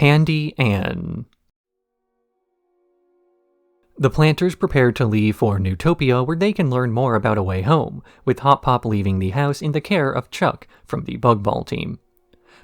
Handy Anne. The Plantars prepare to leave for Newtopia, where they can learn more about a way home, with Hop Pop leaving the house in the care of Chuck from the Bug Ball team.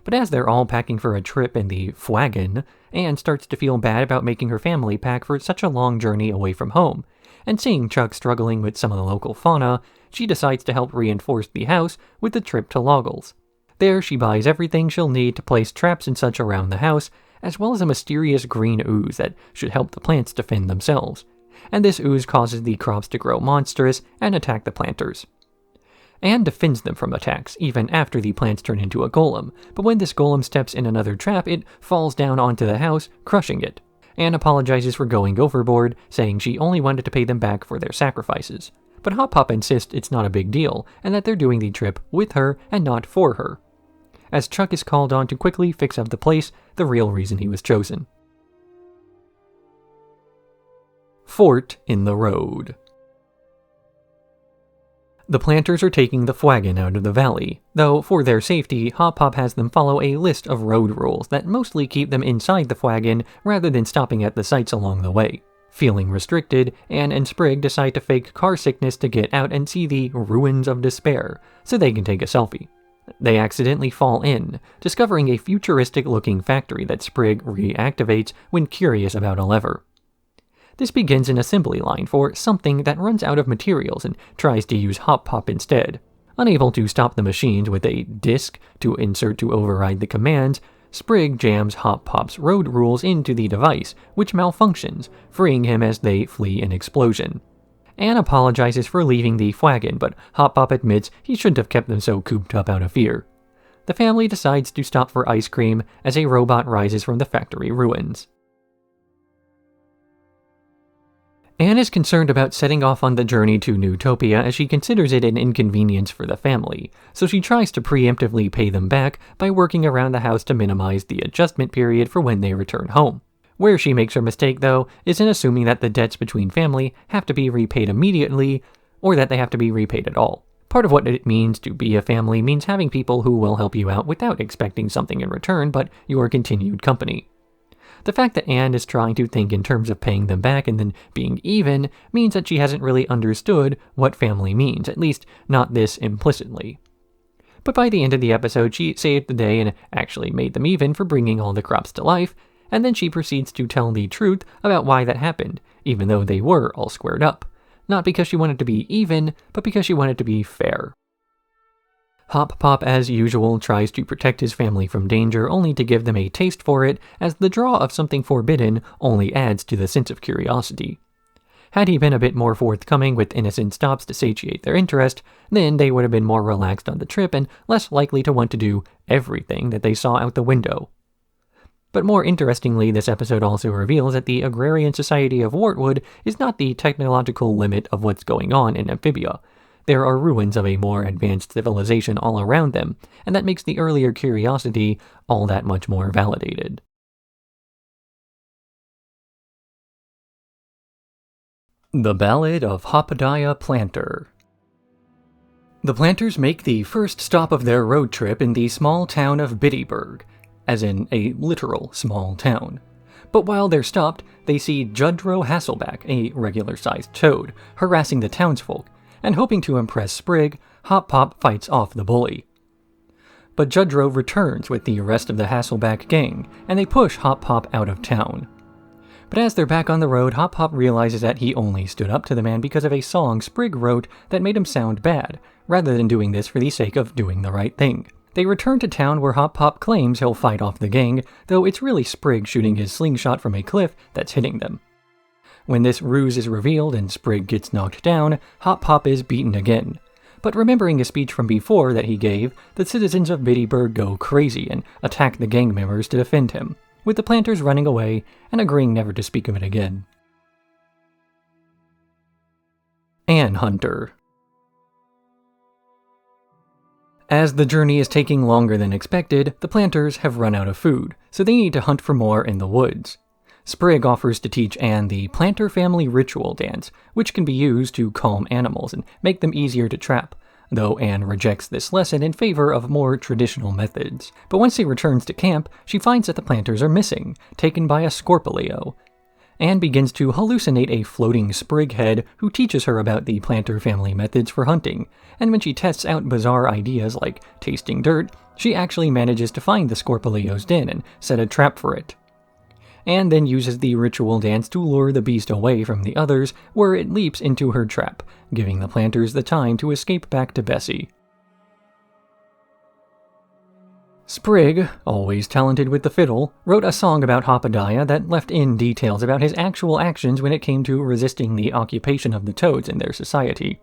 But as they're all packing for a trip in the wagon, Anne starts to feel bad about making her family pack for such a long journey away from home, and seeing Chuck struggling with some of the local fauna, she decides to help reinforce the house with the trip to Loggles. There, she buys everything she'll need to place traps and such around the house, as well as a mysterious green ooze that should help the plants defend themselves. And this ooze causes the crops to grow monstrous and attack the Plantars. Anne defends them from attacks, even after the plants turn into a golem, but when this golem steps in another trap, it falls down onto the house, crushing it. Anne apologizes for going overboard, saying she only wanted to pay them back for their sacrifices. But Hop Pop insists it's not a big deal, and that they're doing the trip with her and not for her. As Chuck is called on to quickly fix up the place, the real reason he was chosen. Fort in the Road. The Plantars are taking the wagon out of the valley, though for their safety, Hop Pop has them follow a list of road rules that mostly keep them inside the wagon rather than stopping at the sites along the way. Feeling restricted, Anne and Sprig decide to fake car sickness to get out and see the Ruins of Despair, so they can take a selfie. They accidentally fall in, discovering a futuristic-looking factory that Sprig reactivates when curious about a lever. This begins an assembly line for something that runs out of materials and tries to use Hop Pop instead. Unable to stop the machines with a disc to insert to override the commands, Sprig jams Hop Pop's road rules into the device, which malfunctions, freeing him as they flee an explosion. Anne apologizes for leaving the wagon, but Hop Pop admits he shouldn't have kept them so cooped up out of fear. The family decides to stop for ice cream as a robot rises from the factory ruins. Anne is concerned about setting off on the journey to Newtopia as she considers it an inconvenience for the family, so she tries to preemptively pay them back by working around the house to minimize the adjustment period for when they return home. Where she makes her mistake, though, is in assuming that the debts between family have to be repaid immediately, or that they have to be repaid at all. Part of what it means to be a family means having people who will help you out without expecting something in return but your continued company. The fact that Anne is trying to think in terms of paying them back and then being even means that she hasn't really understood what family means, at least not this implicitly. But by the end of the episode, she saved the day and actually made them even for bringing all the crops to life, and then she proceeds to tell the truth about why that happened, even though they were all squared up. Not because she wanted to be even, but because she wanted to be fair. Hop Pop, as usual, tries to protect his family from danger, only to give them a taste for it, as the draw of something forbidden only adds to the sense of curiosity. Had he been a bit more forthcoming with innocent stops to satiate their interest, then they would have been more relaxed on the trip and less likely to want to do everything that they saw out the window. But more interestingly, this episode also reveals that the agrarian society of Wartwood is not the technological limit of what's going on in Amphibia. There are ruins of a more advanced civilization all around them, and that makes the earlier curiosity all that much more validated. The Ballad of Hopediah Plantar. The Plantars make the first stop of their road trip in the small town of Bittyburg, as in a literal small town. But while they're stopped, they see Judro Hasselback, a regular-sized toad, harassing the townsfolk, and hoping to impress Sprig, Hop Pop fights off the bully. But Judro returns with the rest of the Hasselback gang, and they push Hop Pop out of town. But as they're back on the road, Hop Pop realizes that he only stood up to the man because of a song Sprig wrote that made him sound bad, rather than doing this for the sake of doing the right thing. They return to town where Hop Pop claims he'll fight off the gang, though it's really Sprig shooting his slingshot from a cliff that's hitting them. When this ruse is revealed and Sprig gets knocked down, Hop Pop is beaten again. But remembering a speech from before that he gave, the citizens of Bittyburg go crazy and attack the gang members to defend him, with the Plantars running away and agreeing never to speak of it again. Anne Hunter. As the journey is taking longer than expected, the Plantars have run out of food, so they need to hunt for more in the woods. Sprig offers to teach Anne the Plantar family ritual dance, which can be used to calm animals and make them easier to trap, though Anne rejects this lesson in favor of more traditional methods. But once he returns to camp, she finds that the plantars are missing, taken by a Scorpoleo. Anne begins to hallucinate a floating Sprig head who teaches her about the plantar family methods for hunting, and when she tests out bizarre ideas like tasting dirt, she actually manages to find the Scorpoleo's den and set a trap for it. Anne then uses the ritual dance to lure the beast away from the others, where it leaps into her trap, giving the plantars the time to escape back to Bessie. Sprig, always talented with the fiddle, wrote a song about Hopediah that left in details about his actual actions when it came to resisting the occupation of the toads in their society.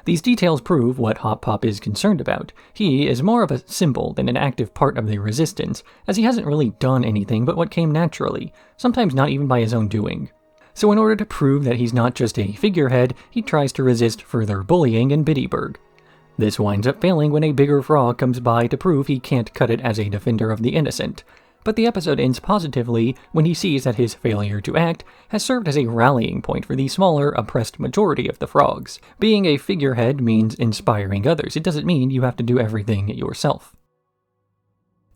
These details prove what Hop is concerned about. He is more of a symbol than an active part of the resistance, as he hasn't really done anything but what came naturally, sometimes not even by his own doing. So in order to prove that he's not just a figurehead, he tries to resist further bullying in Biddyburg. This winds up failing when a bigger frog comes by to prove he can't cut it as a defender of the innocent. But the episode ends positively when he sees that his failure to act has served as a rallying point for the smaller, oppressed majority of the frogs. Being a figurehead means inspiring others. It doesn't mean you have to do everything yourself.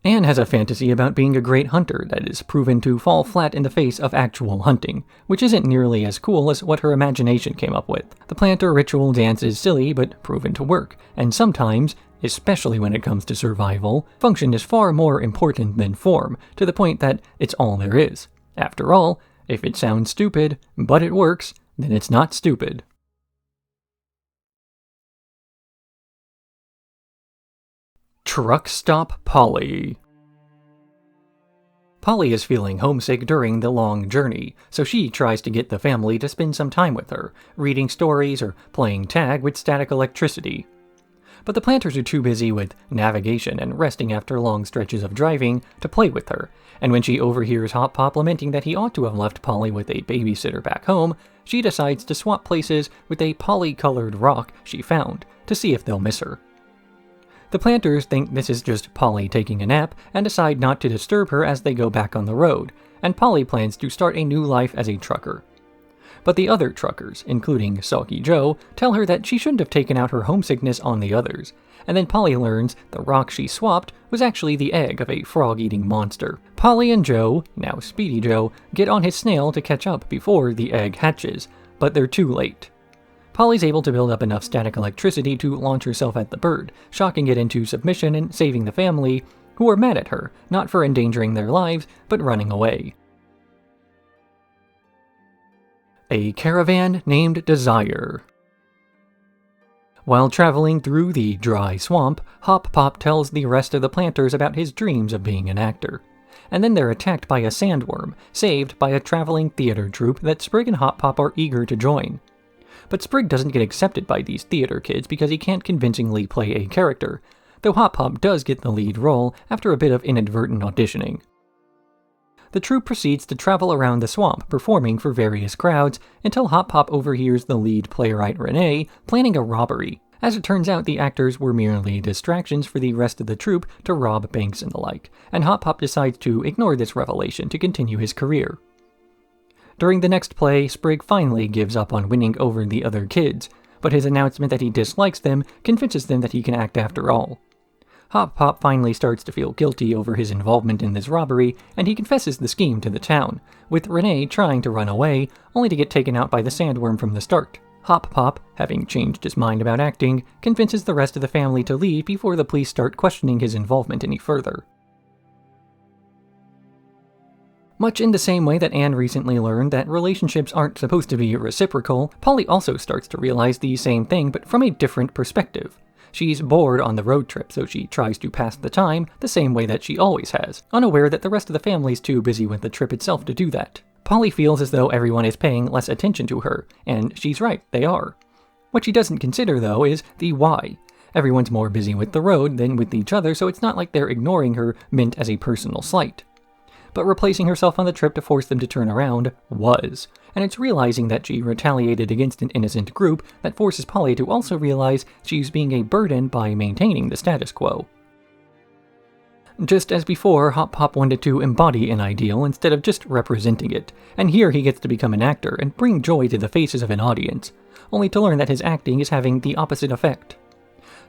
Anne has a fantasy about being a great hunter that is proven to fall flat in the face of actual hunting, which isn't nearly as cool as what her imagination came up with. The plantar ritual dance is silly but proven to work, and sometimes, especially when it comes to survival, function is far more important than form, to the point that it's all there is. After all, if it sounds stupid, but it works, then it's not stupid. Truck Stop Polly. Polly is feeling homesick during the long journey, so she tries to get the family to spend some time with her, reading stories or playing tag with static electricity. But the plantars are too busy with navigation and resting after long stretches of driving to play with her, and when she overhears Hop lamenting that he ought to have left Polly with a babysitter back home, she decides to swap places with a Polly-colored rock she found to see if they'll miss her. The plantars think this is just Polly taking a nap and decide not to disturb her as they go back on the road, and Polly plans to start a new life as a trucker. But the other truckers, including Sulky Joe, tell her that she shouldn't have taken out her homesickness on the others, and then Polly learns the rock she swapped was actually the egg of a frog-eating monster. Polly and Joe, now Speedy Joe, get on his snail to catch up before the egg hatches, but they're too late. Polly's able to build up enough static electricity to launch herself at the bird, shocking it into submission and saving the family, who are mad at her, not for endangering their lives, but running away. A caravan named Desire. While traveling through the dry swamp, Hop tells the rest of the plantars about his dreams of being an actor. And then they're attacked by a sandworm, saved by a traveling theater troupe that Sprig and Hop are eager to join. But Sprig doesn't get accepted by these theater kids because he can't convincingly play a character, though Hop does get the lead role after a bit of inadvertent auditioning. The troupe proceeds to travel around the swamp, performing for various crowds, until Hop overhears the lead playwright Renee planning a robbery. As it turns out, the actors were merely distractions for the rest of the troupe to rob banks and the like, and Hop decides to ignore this revelation to continue his career. During the next play, Sprig finally gives up on winning over the other kids, but his announcement that he dislikes them convinces them that he can act after all. Hop finally starts to feel guilty over his involvement in this robbery, and he confesses the scheme to the town, with Renee trying to run away, only to get taken out by the sandworm from the start. Hop, having changed his mind about acting, convinces the rest of the family to leave before the police start questioning his involvement any further. Much in the same way that Anne recently learned that relationships aren't supposed to be reciprocal, Polly also starts to realize the same thing, but from a different perspective. She's bored on the road trip, so she tries to pass the time the same way that she always has, unaware that the rest of the family's too busy with the trip itself to do that. Polly feels as though everyone is paying less attention to her, and she's right, they are. What she doesn't consider, though, is the why. Everyone's more busy with the road than with each other, so it's not like they're ignoring her meant as a personal slight. But replacing herself on the trip to force them to turn around was, and it's realizing that she retaliated against an innocent group that forces Polly to also realize she's being a burden by maintaining the status quo. Just as before, Hop wanted to embody an ideal instead of just representing it, and here he gets to become an actor and bring joy to the faces of an audience, only to learn that his acting is having the opposite effect.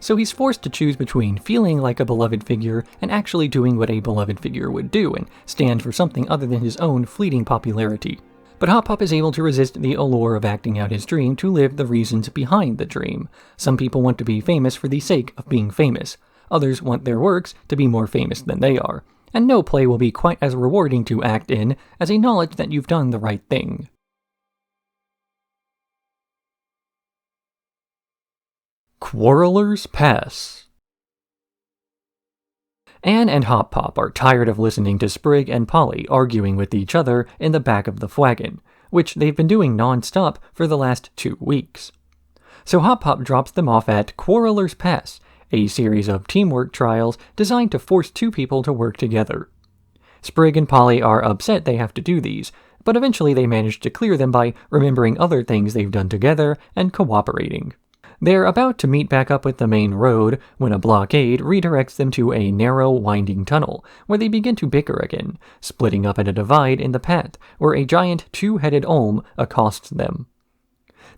so he's forced to choose between feeling like a beloved figure and actually doing what a beloved figure would do and stand for something other than his own fleeting popularity. But Hop is able to resist the allure of acting out his dream to live the reasons behind the dream. Some people want to be famous for the sake of being famous. Others want their works to be more famous than they are. And no play will be quite as rewarding to act in as a knowledge that you've done the right thing. Quarreler's Pass. Anne and Hop are tired of listening to Sprig and Polly arguing with each other in the back of the wagon, which they've been doing non-stop for the last 2 weeks. So Hop drops them off at Quarreler's Pass, a series of teamwork trials designed to force 2 people to work together. Sprig and Polly are upset they have to do these, but eventually they manage to clear them by remembering other things they've done together and cooperating. They're about to meet back up with the main road when a blockade redirects them to a narrow, winding tunnel, where they begin to bicker again, splitting up at a divide in the path, where a giant 2-headed olm accosts them.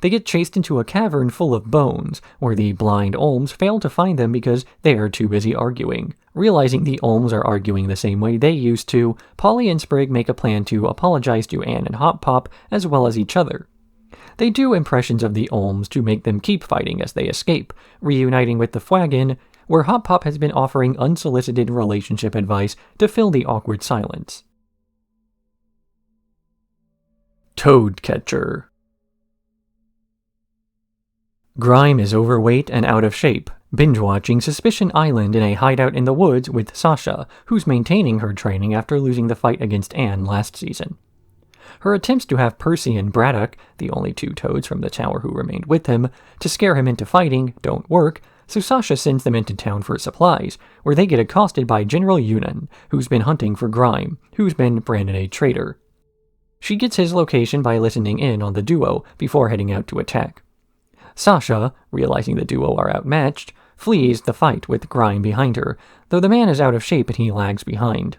They get chased into a cavern full of bones, where the blind olms fail to find them because they are too busy arguing. Realizing the olms are arguing the same way they used to, Polly and Sprig make a plan to apologize to Anne and Hop as well as each other. They do impressions of the olms to make them keep fighting as they escape, reuniting with the wagon, where Hop has been offering unsolicited relationship advice to fill the awkward silence. Toadcatcher. Grime is overweight and out of shape, binge-watching Suspicion Island in a hideout in the woods with Sasha, who's maintaining her training after losing the fight against Anne last season. Her attempts to have Percy and Braddock, the only 2 toads from the tower who remained with him, to scare him into fighting don't work, so Sasha sends them into town for supplies, where they get accosted by General Yunan, who's been hunting for Grime, who's been branded a traitor. She gets his location by listening in on the duo before heading out to attack. Sasha, realizing the duo are outmatched, flees the fight with Grime behind her, though the man is out of shape and he lags behind.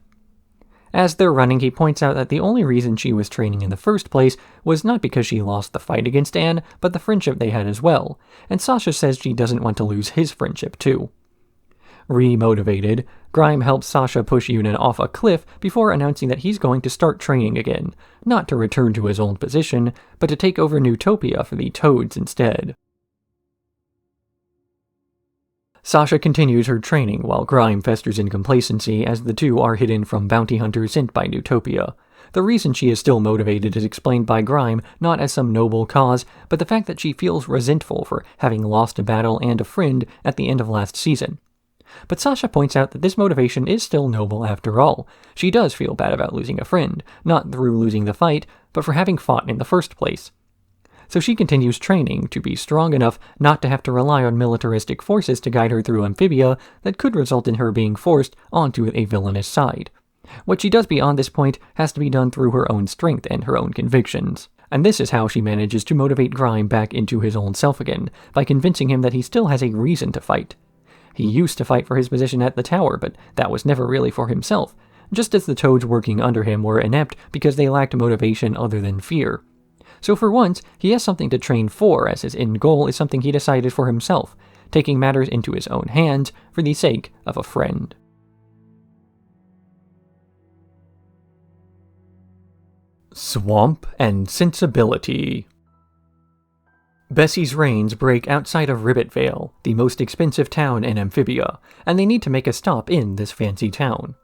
As they're running, he points out that the only reason she was training in the first place was not because she lost the fight against Anne, but the friendship they had as well, and Sasha says she doesn't want to lose his friendship too. Re-motivated, Grime helps Sasha push Yunan off a cliff before announcing that he's going to start training again, not to return to his old position, but to take over Newtopia for the Toads instead. Sasha continues her training while Grime festers in complacency as the 2 are hidden from bounty hunters sent by Newtopia. The reason she is still motivated is explained by Grime not as some noble cause, but the fact that she feels resentful for having lost a battle and a friend at the end of last season. But Sasha points out that this motivation is still noble after all. She does feel bad about losing a friend, not through losing the fight, but for having fought in the first place. So she continues training to be strong enough not to have to rely on militaristic forces to guide her through Amphibia that could result in her being forced onto a villainous side. What she does beyond this point has to be done through her own strength and her own convictions. And this is how she manages to motivate Grime back into his old self again, by convincing him that he still has a reason to fight. He used to fight for his position at the tower, but that was never really for himself, just as the toads working under him were inept because they lacked motivation other than fear. So for once, he has something to train for, as his end goal is something he decided for himself, taking matters into his own hands for the sake of a friend. Swamp and Sensibility. Bessie's rains break outside of Ribbitvale, the most expensive town in Amphibia, and they need to make a stop in this fancy town.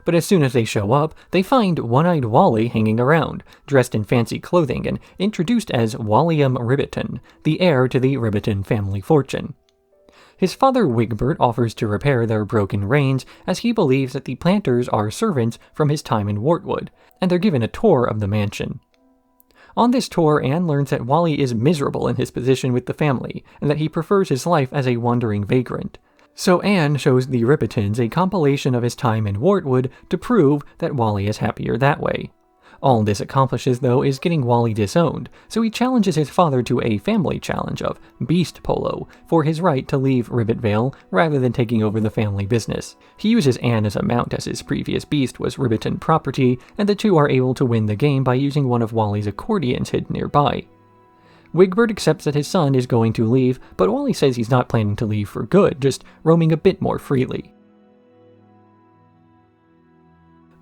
But as soon as they show up, they find One-Eyed Wally hanging around, dressed in fancy clothing and introduced as Walliam Ribbiton, the heir to the Ribbiton family fortune. His father Wigbert offers to repair their broken reins as he believes that the Plantars are servants from his time in Wartwood, and they're given a tour of the mansion. On this tour, Anne learns that Wally is miserable in his position with the family, and that he prefers his life as a wandering vagrant. So Anne shows the Ribbitons a compilation of his time in Wartwood to prove that Wally is happier that way. All this accomplishes, though, is getting Wally disowned, so he challenges his father to a family challenge of Beast Polo for his right to leave Ribbitvale rather than taking over the family business. He uses Anne as a mount as his previous beast was Ribbiton property, and the 2 are able to win the game by using one of Wally's accordions hidden nearby. Wigbert accepts that his son is going to leave, but Wally says he's not planning to leave for good, just roaming a bit more freely.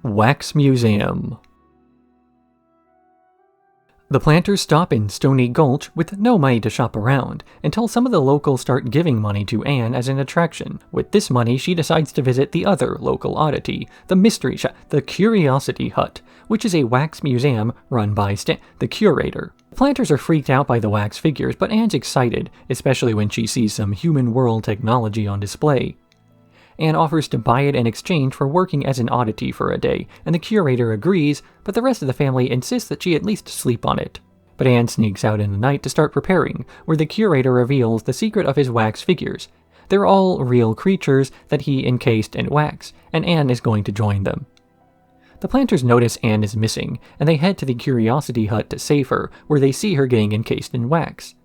Wax Museum. The Plantars stop in Stony Gulch with no money to shop around, until some of the locals start giving money to Anne as an attraction. With this money, she decides to visit the other local oddity, the Mystery Shop, the Curiosity Hut, which is a wax museum run by the curator. The Plantars are freaked out by the wax figures, but Anne's excited, especially when she sees some human world technology on display. Anne offers to buy it in exchange for working as an oddity for a day, and the curator agrees, but the rest of the family insists that she at least sleep on it. But Anne sneaks out in the night to start preparing, where the curator reveals the secret of his wax figures. They're all real creatures that he encased in wax, and Anne is going to join them. The Plantars notice Anne is missing, and they head to the Curiosity Hut to save her, where they see her getting encased in wax.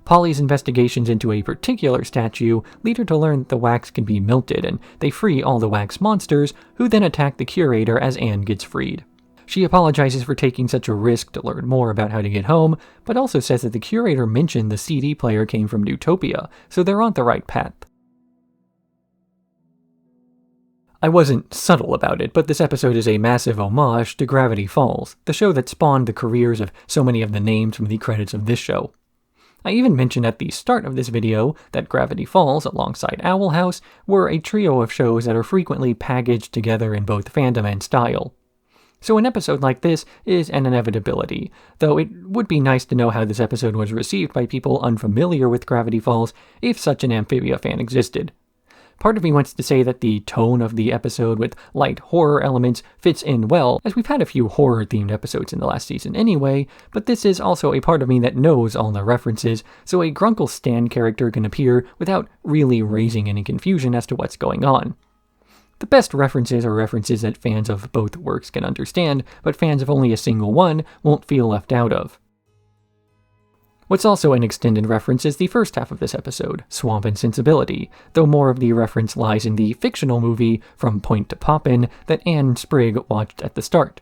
Polly's investigations into a particular statue lead her to learn that the wax can be melted, and they free all the wax monsters, who then attack the curator as Anne gets freed. She apologizes for taking such a risk to learn more about how to get home, but also says that the curator mentioned the CD player came from Newtopia, so they're on the right path. I wasn't subtle about it, but this episode is a massive homage to Gravity Falls, the show that spawned the careers of so many of the names from the credits of this show. I even mentioned at the start of this video that Gravity Falls, alongside Owl House, were a trio of shows that are frequently packaged together in both fandom and style. So an episode like this is an inevitability, though it would be nice to know how this episode was received by people unfamiliar with Gravity Falls, if such an Amphibia fan existed. Part of me wants to say that the tone of the episode with light horror elements fits in well, as we've had a few horror-themed episodes in the last season anyway, but this is also a part of me that knows all the references, so a Grunkle Stan character can appear without really raising any confusion as to what's going on. The best references are references that fans of both works can understand, but fans of only a single one won't feel left out of. What's also an extended reference is the first half of this episode, Swamp and Sensibility, though more of the reference lies in the fictional movie From Point to Poppin' that Anne and Sprig watched at the start.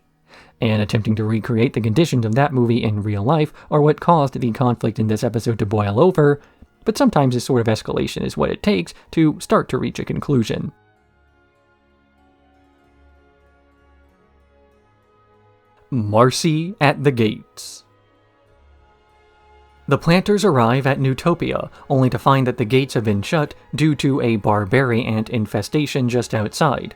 Anne attempting to recreate the conditions of that movie in real life are what caused the conflict in this episode to boil over, but sometimes this sort of escalation is what it takes to start to reach a conclusion. Marcy at the gates. The Plantars arrive at Newtopia, only to find that the gates have been shut due to a barbary ant infestation just outside.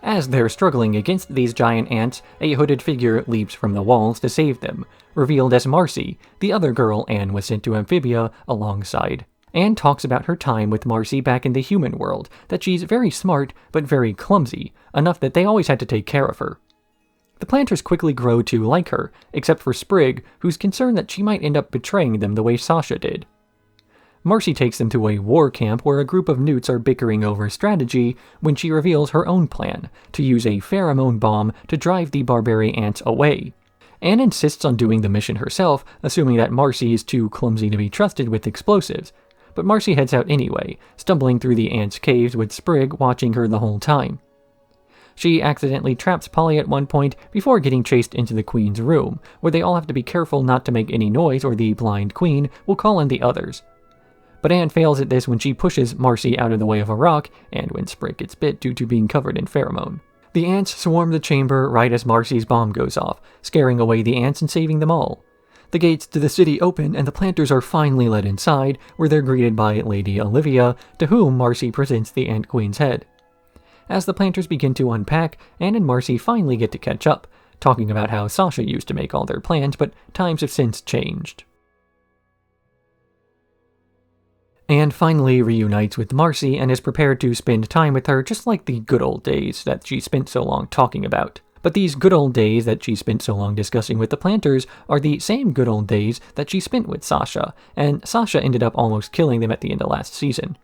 As they're struggling against these giant ants, a hooded figure leaps from the walls to save them, revealed as Marcy, the other girl Anne was sent to Amphibia alongside. Anne talks about her time with Marcy back in the human world, that she's very smart but very clumsy, enough that they always had to take care of her. The Plantars quickly grow to like her, except for Sprig, who's concerned that she might end up betraying them the way Sasha did. Marcy takes them to a war camp where a group of newts are bickering over strategy when she reveals her own plan, to use a pheromone bomb to drive the barbary ants away. Anne insists on doing the mission herself, assuming that Marcy is too clumsy to be trusted with explosives, but Marcy heads out anyway, stumbling through the ants' caves with Sprig watching her the whole time. She accidentally traps Polly at one point before getting chased into the Queen's room, where they all have to be careful not to make any noise or the blind Queen will call in the others. But Anne fails at this when she pushes Marcy out of the way of a rock, and when Sprig gets bit due to being covered in pheromone. The ants swarm the chamber right as Marcy's bomb goes off, scaring away the ants and saving them all. The gates to the city open and the Plantars are finally led inside, where they're greeted by Lady Olivia, to whom Marcy presents the Ant Queen's head. As the Plantars begin to unpack, Anne and Marcy finally get to catch up, talking about how Sasha used to make all their plans, but times have since changed. Anne finally reunites with Marcy and is prepared to spend time with her just like the good old days that she spent so long talking about. But these good old days that she spent so long discussing with the Plantars are the same good old days that she spent with Sasha, and Sasha ended up almost killing them at the end of last season.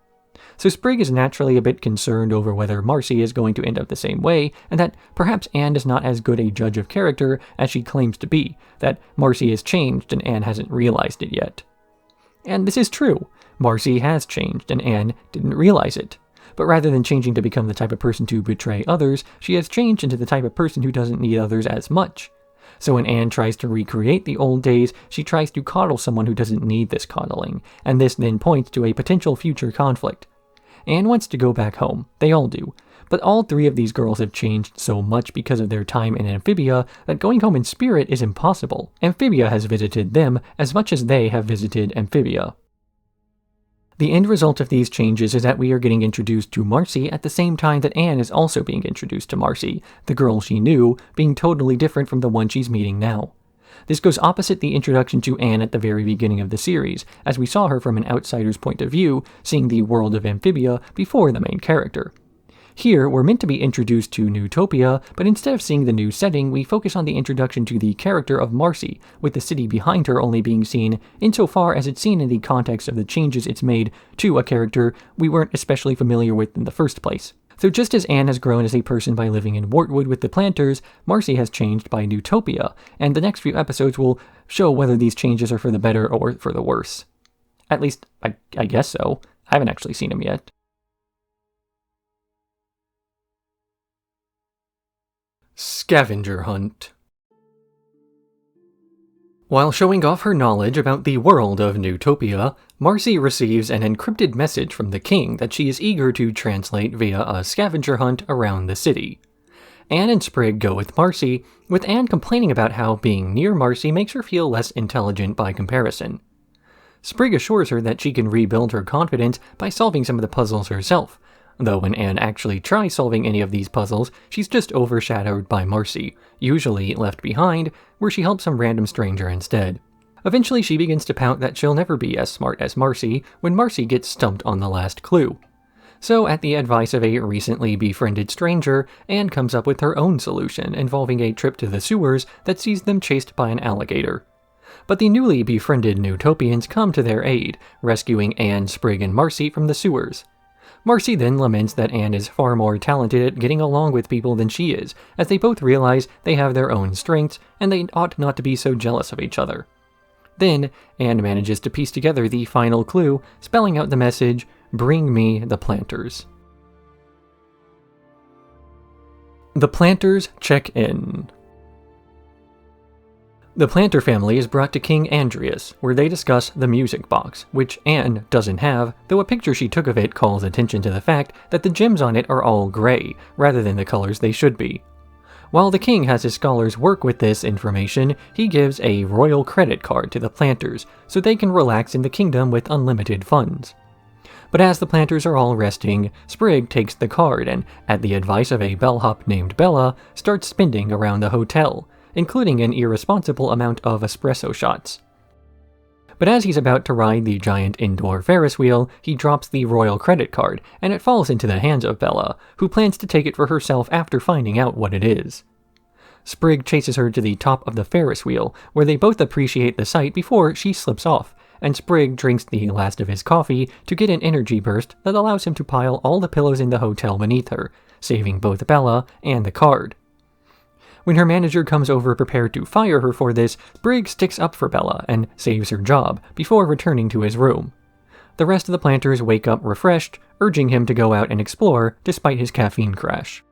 So Sprig is naturally a bit concerned over whether Marcy is going to end up the same way, and that perhaps Anne is not as good a judge of character as she claims to be, that Marcy has changed and Anne hasn't realized it yet. And this is true. Marcy has changed, and Anne didn't realize it. But rather than changing to become the type of person to betray others, she has changed into the type of person who doesn't need others as much. So when Anne tries to recreate the old days, she tries to coddle someone who doesn't need this coddling, and this then points to a potential future conflict. Anne wants to go back home, they all do, but all three of these girls have changed so much because of their time in Amphibia that going home in spirit is impossible. Amphibia has visited them as much as they have visited Amphibia. The end result of these changes is that we are getting introduced to Marcy at the same time that Anne is also being introduced to Marcy, the girl she knew, being totally different from the one she's meeting now. This goes opposite the introduction to Anne at the very beginning of the series, as we saw her from an outsider's point of view, seeing the world of Amphibia before the main character. Here, we're meant to be introduced to Newtopia, but instead of seeing the new setting, we focus on the introduction to the character of Marcy, with the city behind her only being seen insofar as it's seen in the context of the changes it's made to a character we weren't especially familiar with in the first place. So just as Anne has grown as a person by living in Wartwood with the Plantars, Marcy has changed by Newtopia, and the next few episodes will show whether these changes are for the better or for the worse. At least, I guess so. I haven't actually seen them yet. Scavenger Hunt. While showing off her knowledge about the world of Newtopia, Marcy receives an encrypted message from the king that she is eager to translate via a scavenger hunt around the city. Anne and Sprig go with Marcy, with Anne complaining about how being near Marcy makes her feel less intelligent by comparison. Sprig assures her that she can rebuild her confidence by solving some of the puzzles herself, though when Anne actually tries solving any of these puzzles, she's just overshadowed by Marcy, usually left behind, where she helps some random stranger instead. Eventually she begins to pout that she'll never be as smart as Marcy when Marcy gets stumped on the last clue. So at the advice of a recently befriended stranger, Anne comes up with her own solution involving a trip to the sewers that sees them chased by an alligator. But the newly befriended Newtopians come to their aid, rescuing Anne, Sprig, and Marcy from the sewers. Marcy then laments that Anne is far more talented at getting along with people than she is, as they both realize they have their own strengths, and they ought not to be so jealous of each other. Then, Anne manages to piece together the final clue, spelling out the message, "Bring me the Plantars." The Plantars check in. The Plantar family is brought to King Andreas, where they discuss the music box, which Anne doesn't have, though a picture she took of it calls attention to the fact that the gems on it are all gray, rather than the colors they should be. While the king has his scholars work with this information, he gives a royal credit card to the Plantars, so they can relax in the kingdom with unlimited funds. But as the Plantars are all resting, Sprig takes the card and, at the advice of a bellhop named Bella, starts spending around the hotel, including an irresponsible amount of espresso shots. But as he's about to ride the giant indoor Ferris wheel, he drops the royal credit card, and it falls into the hands of Bella, who plans to take it for herself after finding out what it is. Sprig chases her to the top of the Ferris wheel, where they both appreciate the sight before she slips off, and Sprig drinks the last of his coffee to get an energy burst that allows him to pile all the pillows in the hotel beneath her, saving both Bella and the card. When her manager comes over prepared to fire her for this, Sprig sticks up for Bella and saves her job before returning to his room. The rest of the Plantars wake up refreshed, urging him to go out and explore despite his caffeine crash.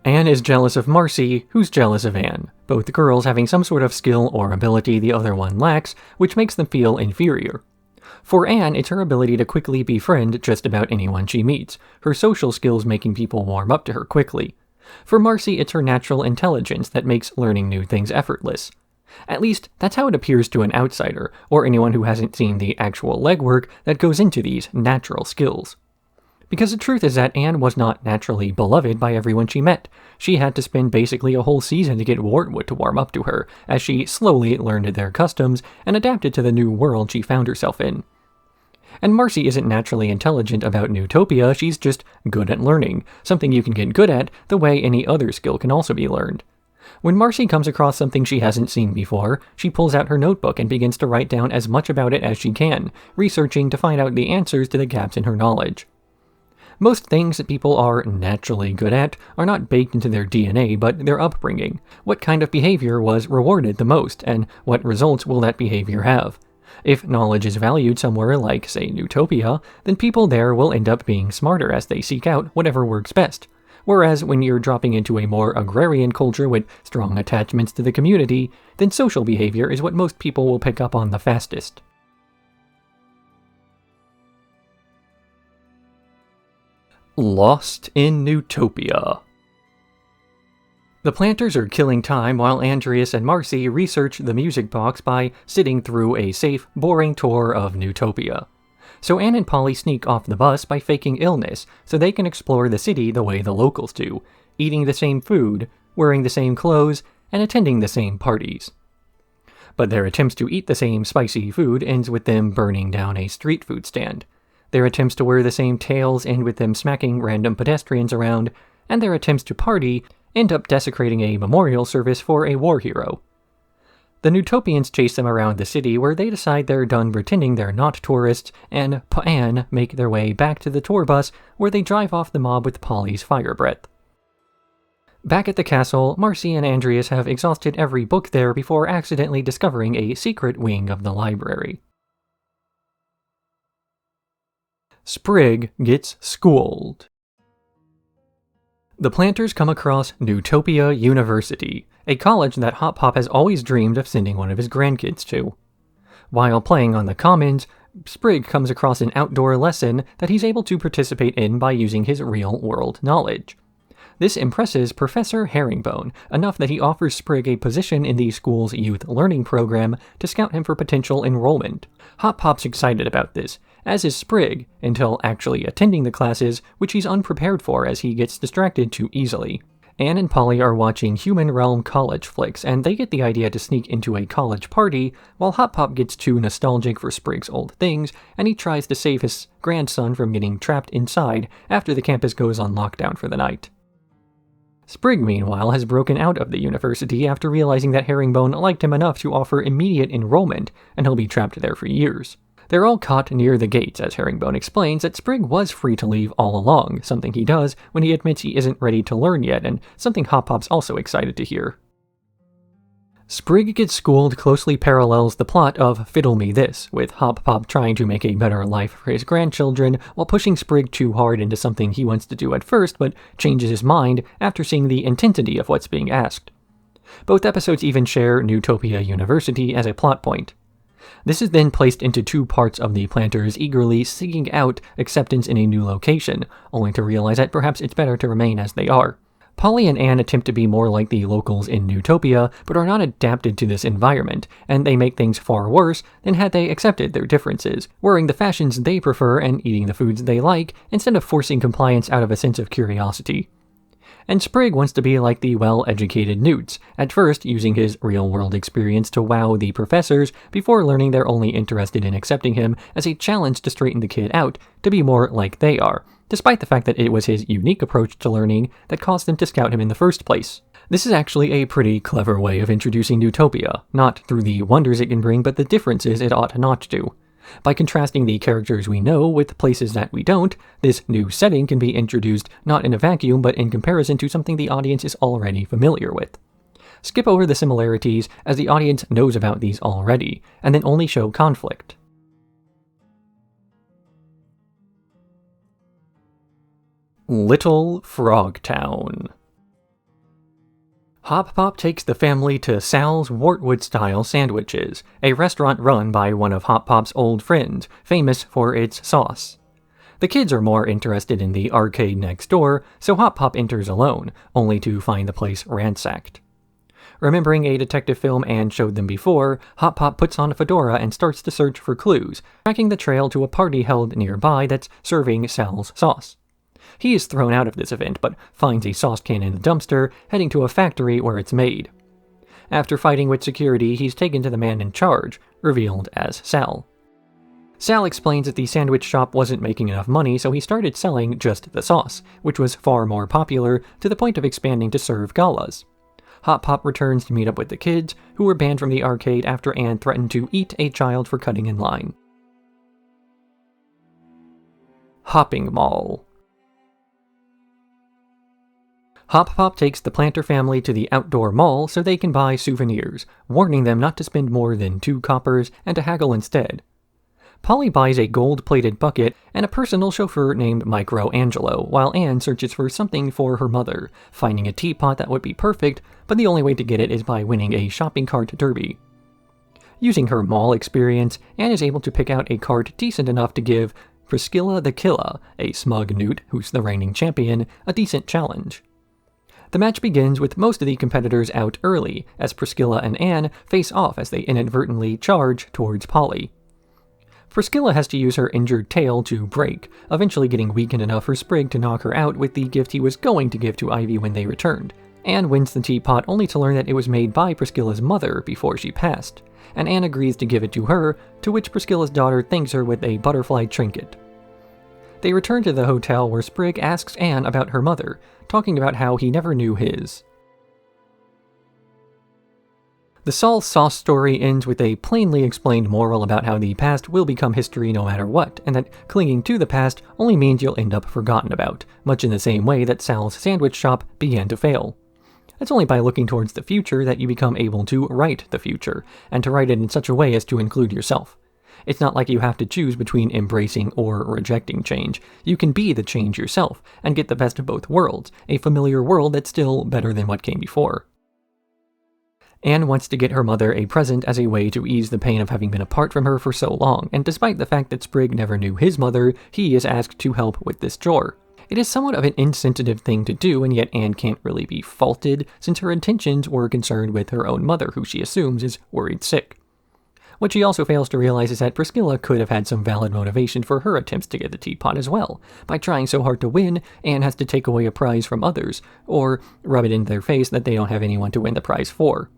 Anne is jealous of Marcy, who's jealous of Anne, both girls having some sort of skill or ability the other one lacks, which makes them feel inferior. For Anne, it's her ability to quickly befriend just about anyone she meets, her social skills making people warm up to her quickly. For Marcy, it's her natural intelligence that makes learning new things effortless. At least, that's how it appears to an outsider, or anyone who hasn't seen the actual legwork that goes into these natural skills. Because the truth is that Anne was not naturally beloved by everyone she met. She had to spend basically a whole season to get Wartwood to warm up to her, as she slowly learned their customs and adapted to the new world she found herself in. And Marcy isn't naturally intelligent about Newtopia, she's just good at learning, something you can get good at the way any other skill can also be learned. When Marcy comes across something she hasn't seen before, she pulls out her notebook and begins to write down as much about it as she can, researching to find out the answers to the gaps in her knowledge. Most things that people are naturally good at are not baked into their DNA, but their upbringing. What kind of behavior was rewarded the most, and what results will that behavior have? If knowledge is valued somewhere like, say, Newtopia, then people there will end up being smarter as they seek out whatever works best. Whereas when you're dropping into a more agrarian culture with strong attachments to the community, then social behavior is what most people will pick up on the fastest. Lost in Newtopia. The Plantars are killing time while Andreas and Marcy research the music box by sitting through a safe, boring tour of Newtopia. So Anne and Polly sneak off the bus by faking illness so they can explore the city the way the locals do, eating the same food, wearing the same clothes, and attending the same parties. But their attempts to eat the same spicy food ends with them burning down a street food stand. Their attempts to wear the same tails end with them smacking random pedestrians around, and their attempts to party end up desecrating a memorial service for a war hero. The Newtopians chase them around the city where they decide they're done pretending they're not tourists, and Anne make their way back to the tour bus where they drive off the mob with Polly's fire breath. Back at the castle, Marcy and Andreas have exhausted every book there before accidentally discovering a secret wing of the library. Sprig gets schooled. The Plantars come across Newtopia University, a college that Hop has always dreamed of sending one of his grandkids to. While playing on the commons, Sprig comes across an outdoor lesson that he's able to participate in by using his real-world knowledge. This impresses Professor Herringbone enough that he offers Sprig a position in the school's youth learning program to scout him for potential enrollment. Hop's excited about this, as is Sprig, until actually attending the classes, which he's unprepared for as he gets distracted too easily. Anne and Polly are watching Human Realm college flicks, and they get the idea to sneak into a college party, while Hop gets too nostalgic for Sprig's old things, and he tries to save his grandson from getting trapped inside after the campus goes on lockdown for the night. Sprig, meanwhile, has broken out of the university after realizing that Herringbone liked him enough to offer immediate enrollment, and he'll be trapped there for years. They're all caught near the gates as Herringbone explains that Sprig was free to leave all along, something he does when he admits he isn't ready to learn yet, and something Hop's also excited to hear. Sprig Gets Schooled closely parallels the plot of Fiddle Me This, with Hop trying to make a better life for his grandchildren while pushing Sprig too hard into something he wants to do at first but changes his mind after seeing the intensity of what's being asked. Both episodes even share Newtopia University as a plot point. This is then placed into two parts of the Plantars eagerly seeking out acceptance in a new location, only to realize that perhaps it's better to remain as they are. Polly and Anne attempt to be more like the locals in Newtopia, but are not adapted to this environment, and they make things far worse than had they accepted their differences, wearing the fashions they prefer and eating the foods they like, instead of forcing compliance out of a sense of curiosity. And Sprig wants to be like the well-educated Newts, at first using his real-world experience to wow the professors before learning they're only interested in accepting him as a challenge to straighten the kid out to be more like they are, despite the fact that it was his unique approach to learning that caused them to scout him in the first place. This is actually a pretty clever way of introducing Newtopia, not through the wonders it can bring, but the differences it ought not to. By contrasting the characters we know with places that we don't, this new setting can be introduced not in a vacuum, but in comparison to something the audience is already familiar with. Skip over the similarities, as the audience knows about these already, and then only show conflict. Little Frogtown. Hop takes the family to Sal's Wartwood-style sandwiches, a restaurant run by one of Hop's old friends, famous for its sauce. The kids are more interested in the arcade next door, so Hop enters alone, only to find the place ransacked. Remembering a detective film Anne showed them before, Hop puts on a fedora and starts to search for clues, tracking the trail to a party held nearby that's serving Sal's sauce. He is thrown out of this event, but finds a sauce can in the dumpster, heading to a factory where it's made. After fighting with security, he's taken to the man in charge, revealed as Sal. Sal explains that the sandwich shop wasn't making enough money, so he started selling just the sauce, which was far more popular, to the point of expanding to serve galas. Hop returns to meet up with the kids, who were banned from the arcade after Anne threatened to eat a child for cutting in line. Hopping Mall. Hop takes the Plantar family to the outdoor mall so they can buy souvenirs, warning them not to spend more than 2 coppers and to haggle instead. Polly buys a gold-plated bucket and a personal chauffeur named Microangelo, while Anne searches for something for her mother, finding a teapot that would be perfect, but the only way to get it is by winning a shopping cart derby. Using her mall experience, Anne is able to pick out a cart decent enough to give Priscilla the Killa, a smug newt who's the reigning champion, a decent challenge. The match begins with most of the competitors out early, as Priscilla and Anne face off as they inadvertently charge towards Polly. Priscilla has to use her injured tail to break, eventually getting weakened enough for Sprig to knock her out with the gift he was going to give to Ivy when they returned. Anne wins the teapot only to learn that it was made by Priscilla's mother before she passed, and Anne agrees to give it to her, to which Priscilla's daughter thanks her with a butterfly trinket. They return to the hotel where Sprig asks Anne about her mother, talking about how he never knew his. The Saul Sauce story ends with a plainly explained moral about how the past will become history no matter what, and that clinging to the past only means you'll end up forgotten about, much in the same way that Sal's sandwich shop began to fail. It's only by looking towards the future that you become able to write the future, and to write it in such a way as to include yourself. It's not like you have to choose between embracing or rejecting change. You can be the change yourself, and get the best of both worlds, a familiar world that's still better than what came before. Anne wants to get her mother a present as a way to ease the pain of having been apart from her for so long, and despite the fact that Sprig never knew his mother, he is asked to help with this chore. It is somewhat of an insensitive thing to do, and yet Anne can't really be faulted, since her intentions were concerned with her own mother, who she assumes is worried sick. What she also fails to realize is that Priscilla could have had some valid motivation for her attempts to get the teapot as well. By trying so hard to win, Anne has to take away a prize from others, or rub it in their face that they don't have anyone to win the prize for.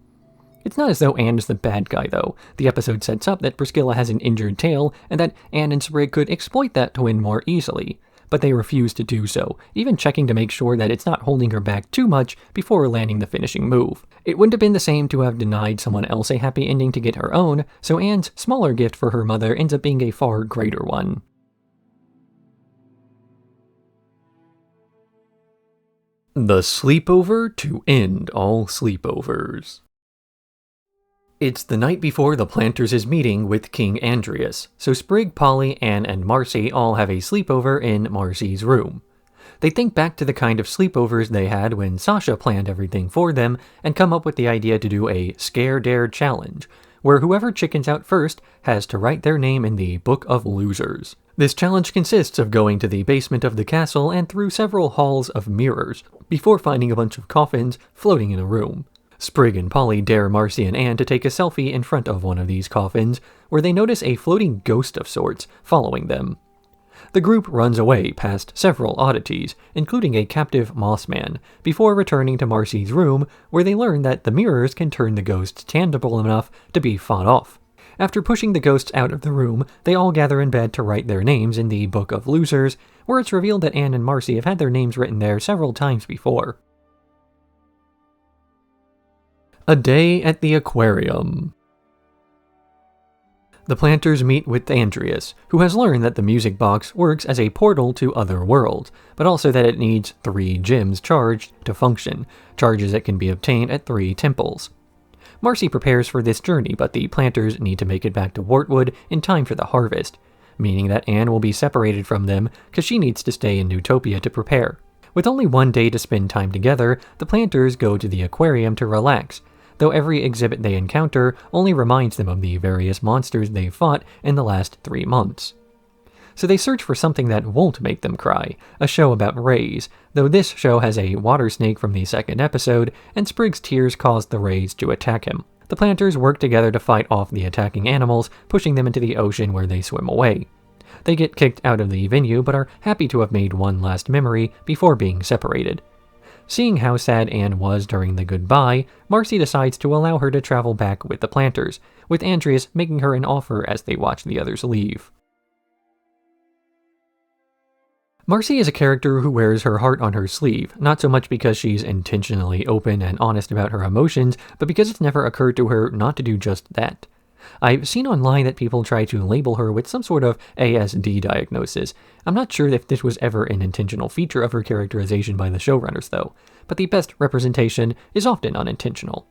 It's not as though Anne is the bad guy, though. The episode sets up that Priscilla has an injured tail, and that Anne and Sprig could exploit that to win more easily. But they refuse to do so, even checking to make sure that it's not holding her back too much before landing the finishing move. It wouldn't have been the same to have denied someone else a happy ending to get her own, so Anne's smaller gift for her mother ends up being a far greater one. The sleepover to end all sleepovers. It's the night before the Plantars' meeting with King Andrias, so Sprig, Polly, Anne, and Marcy all have a sleepover in Marcy's room. They think back to the kind of sleepovers they had when Sasha planned everything for them, and come up with the idea to do a Scare Dare challenge, where whoever chickens out first has to write their name in the Book of Losers. This challenge consists of going to the basement of the castle and through several halls of mirrors, before finding a bunch of coffins floating in a room. Sprig and Polly dare Marcy and Anne to take a selfie in front of one of these coffins, where they notice a floating ghost of sorts following them. The group runs away past several oddities, including a captive mossman, before returning to Marcy's room, where they learn that the mirrors can turn the ghosts tangible enough to be fought off. After pushing the ghosts out of the room, they all gather in bed to write their names in the Book of Losers, where it's revealed that Anne and Marcy have had their names written there several times before. A day at the Aquarium. The Plantars meet with Andrias, who has learned that the music box works as a portal to other worlds, but also that it needs 3 gems charged to function, charges that can be obtained at 3 temples. Marcy prepares for this journey, but the Plantars need to make it back to Wartwood in time for the harvest, meaning that Anne will be separated from them because she needs to stay in Newtopia to prepare. With only 1 day to spend time together, the Plantars go to the aquarium to relax, though every exhibit they encounter only reminds them of the various monsters they've fought in the last 3 months. So they search for something that won't make them cry, a show about rays, though this show has a water snake from the 2nd episode, and Sprig's tears cause the rays to attack him. The Plantars work together to fight off the attacking animals, pushing them into the ocean where they swim away. They get kicked out of the venue, but are happy to have made one last memory before being separated. Seeing how sad Anne was during the goodbye, Marcy decides to allow her to travel back with the Plantars, with Andrias making her an offer as they watch the others leave. Marcy is a character who wears her heart on her sleeve, not so much because she's intentionally open and honest about her emotions, but because it's never occurred to her not to do just that. I've seen online that people try to label her with some sort of ASD diagnosis. I'm not sure if this was ever an intentional feature of her characterization by the showrunners, though, but the best representation is often unintentional.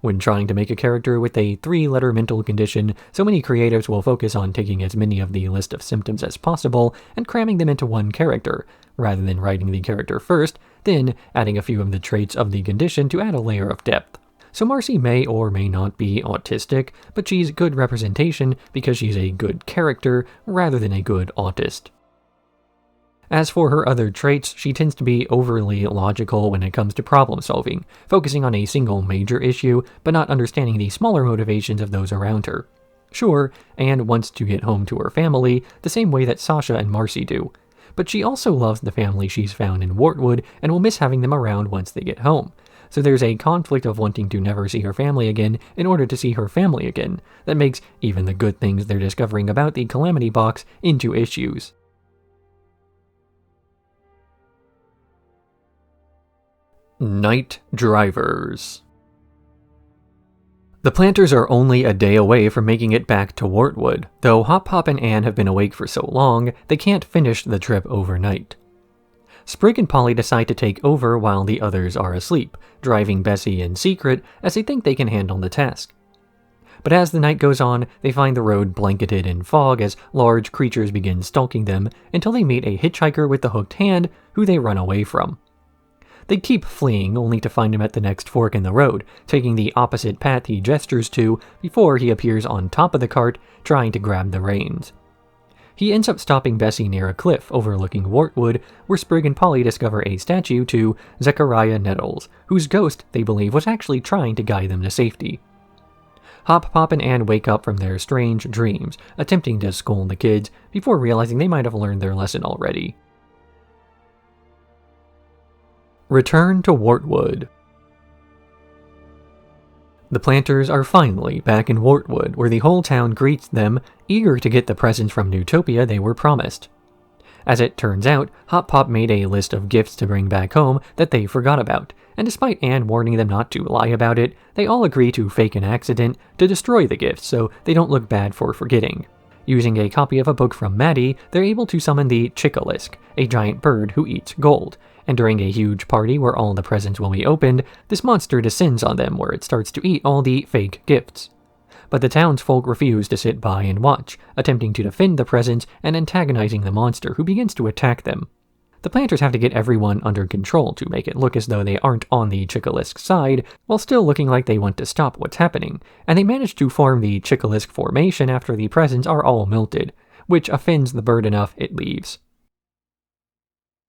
when trying to make a character with a 3-letter mental condition, so many creatives will focus on taking as many of the list of symptoms as possible and cramming them into one character, rather than writing the character first, then adding a few of the traits of the condition to add a layer of depth. So Marcy may or may not be autistic, but she's good representation because she's a good character rather than a good autist. As for her other traits, she tends to be overly logical when it comes to problem solving, focusing on a single major issue, but not understanding the smaller motivations of those around her. Sure, Anne wants to get home to her family, the same way that Sasha and Marcy do, but she also loves the family she's found in Wartwood and will miss having them around once they get home. So there's a conflict of wanting to never see her family again in order to see her family again, that makes even the good things they're discovering about the Calamity Box into issues. Night Drivers. The Plantars are only a day away from making it back to Wartwood, though Hop and Anne have been awake for so long, they can't finish the trip overnight. Sprig and Polly decide to take over while the others are asleep, driving Bessie in secret as they think they can handle the task. But as the night goes on, they find the road blanketed in fog as large creatures begin stalking them until they meet a hitchhiker with the hooked hand who they run away from. They keep fleeing, only to find him at the next fork in the road, taking the opposite path he gestures to before he appears on top of the cart, trying to grab the reins. He ends up stopping Bessie near a cliff overlooking Wartwood, where Sprig and Polly discover a statue to Zechariah Nettles, whose ghost they believe was actually trying to guide them to safety. Hop and Anne wake up from their strange dreams, attempting to scold the kids, before realizing they might have learned their lesson already. Return to Wartwood. The Plantars are finally back in Wartwood, where the whole town greets them, eager to get the presents from Newtopia they were promised. As it turns out, Hop made a list of gifts to bring back home that they forgot about, and despite Anne warning them not to lie about it, they all agree to fake an accident to destroy the gifts so they don't look bad for forgetting. Using a copy of a book from Maddie, they're able to summon the Chickalisk, a giant bird who eats gold, and during a huge party where all the presents will be opened, this monster descends on them where it starts to eat all the fake gifts. But the townsfolk refuse to sit by and watch, attempting to defend the presents and antagonizing the monster who begins to attack them. The Plantars have to get everyone under control to make it look as though they aren't on the Chickalisk side, while still looking like they want to stop what's happening, and they manage to form the Chickalisk formation after the presents are all melted, which offends the bird enough it leaves.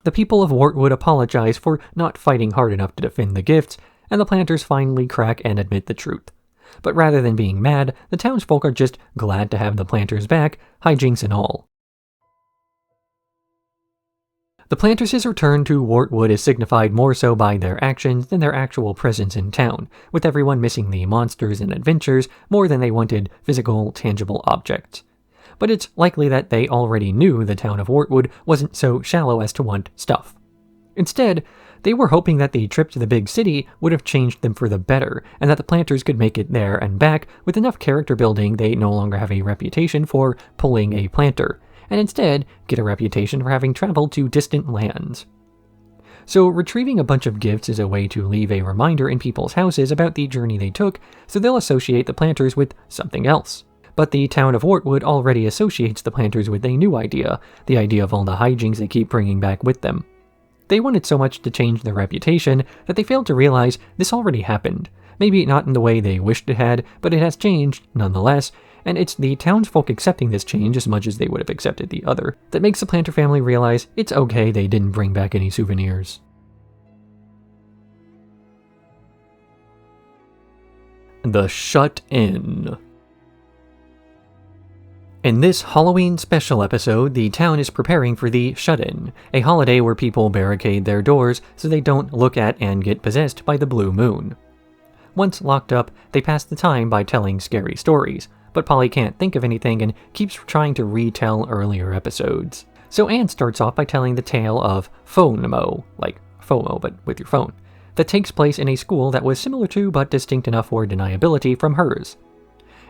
The people of Wartwood apologize for not fighting hard enough to defend the gifts, and the Plantars finally crack and admit the truth. But rather than being mad, the townsfolk are just glad to have the Plantars back, hijinks and all. The Plantars' return to Wartwood is signified more so by their actions than their actual presence in town, with everyone missing the monsters and adventures more than they wanted physical, tangible objects. But it's likely that they already knew the town of Wartwood wasn't so shallow as to want stuff. Instead, they were hoping that the trip to the big city would have changed them for the better, and that the Plantars could make it there and back with enough character building they no longer have a reputation for pulling a Plantar, and instead get a reputation for having traveled to distant lands. So retrieving a bunch of gifts is a way to leave a reminder in people's houses about the journey they took, so they'll associate the Plantars with something else. But the town of Wartwood already associates the Plantars with a new idea, the idea of all the hijinks they keep bringing back with them. They wanted so much to change their reputation that they failed to realize this already happened. Maybe not in the way they wished it had, but it has changed nonetheless, and it's the townsfolk accepting this change as much as they would have accepted the other that makes the Plantar family realize it's okay they didn't bring back any souvenirs. The Shut-In. In this Halloween special episode, the town is preparing for the Shut-In, a holiday where people barricade their doors so they don't look at and get possessed by the blue moon. Once locked up, they pass the time by telling scary stories, but Polly can't think of anything and keeps trying to retell earlier episodes. So Anne starts off by telling the tale of FOMO, like FOMO but with your phone, that takes place in a school that was similar to but distinct enough for deniability from hers.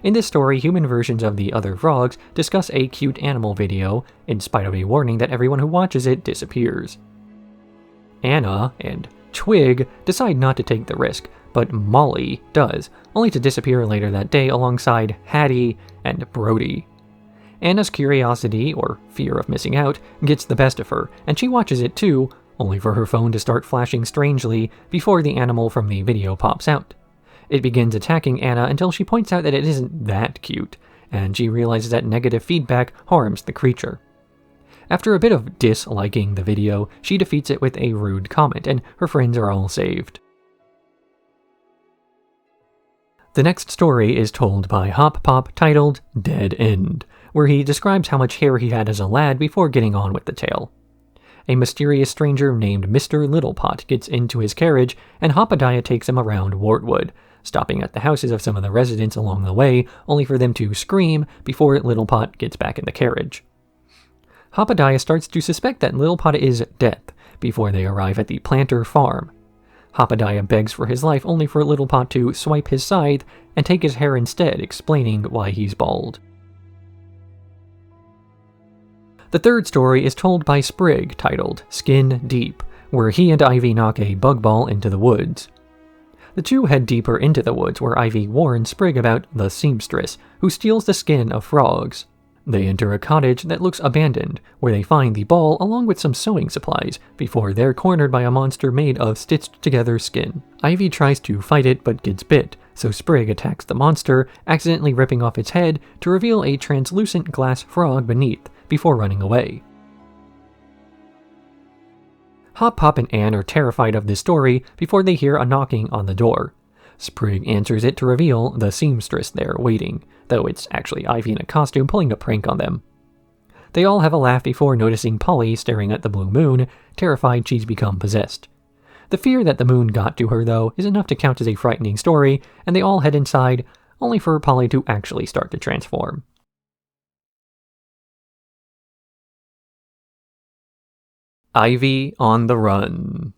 In this story, human versions of the other frogs discuss a cute animal video, in spite of a warning that everyone who watches it disappears. Anna, and Twig decide not to take the risk, but Molly does, only to disappear later that day alongside Hattie and Brody. Anna's curiosity, or fear of missing out, gets the best of her, and she watches it too, only for her phone to start flashing strangely before the animal from the video pops out. It begins attacking Anna until she points out that it isn't that cute, and she realizes that negative feedback harms the creature. After a bit of disliking the video, she defeats it with a rude comment, and her friends are all saved. The next story is told by Hop Pop, titled Dead End, where he describes how much hair he had as a lad before getting on with the tale. A mysterious stranger named Mr. Littlepot gets into his carriage, and Hopediah takes him around Wartwood, stopping at the houses of some of the residents along the way, only for them to scream before Littlepot gets back in the carriage. Hopediah starts to suspect that Littlepot is dead before they arrive at the Plantar farm. Hopediah begs for his life, only for Littlepot to swipe his scythe and take his hair instead, explaining why he's bald. The third story is told by Sprig, titled Skin Deep, where he and Ivy knock a bug ball into the woods. The two head deeper into the woods, where Ivy warns Sprig about the seamstress, who steals the skin of frogs. They enter a cottage that looks abandoned, where they find the ball along with some sewing supplies, before they're cornered by a monster made of stitched-together skin. Ivy tries to fight it but gets bit, so Sprig attacks the monster, accidentally ripping off its head to reveal a translucent glass frog beneath, before running away. Hop Pop and Anne are terrified of this story before they hear a knocking on the door. Sprig answers it to reveal the seamstress there waiting, though it's actually Ivy in a costume pulling a prank on them. They all have a laugh before noticing Polly staring at the blue moon, terrified she's become possessed. The fear that the moon got to her, though, is enough to count as a frightening story, and they all head inside, only for Polly to actually start to transform. Ivy on the Run.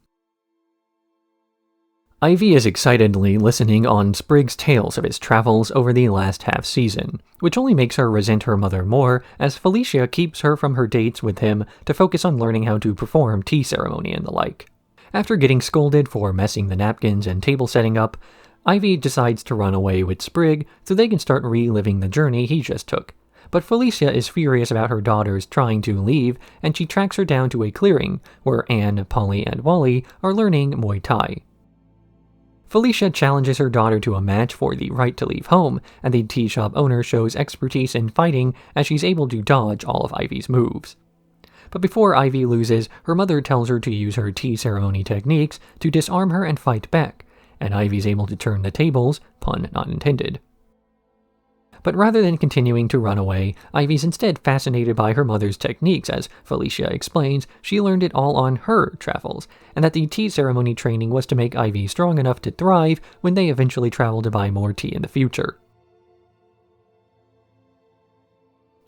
Ivy is excitedly listening on Sprig's tales of his travels over the last half-season, which only makes her resent her mother more, as Felicia keeps her from her dates with him to focus on learning how to perform tea ceremony and the like. After getting scolded for messing the napkins and table setting up, Ivy decides to run away with Sprig so they can start reliving the journey he just took. But Felicia is furious about her daughters trying to leave, and she tracks her down to a clearing where Anne, Polly, and Wally are learning Muay Thai. Felicia challenges her daughter to a match for the right to leave home, and the tea shop owner shows expertise in fighting as she's able to dodge all of Ivy's moves. But before Ivy loses, her mother tells her to use her tea ceremony techniques to disarm her and fight back, and Ivy's able to turn the tables, pun not intended. But rather than continuing to run away, Ivy's instead fascinated by her mother's techniques, as Felicia explains she learned it all on her travels, and that the tea ceremony training was to make Ivy strong enough to thrive when they eventually travel to buy more tea in the future.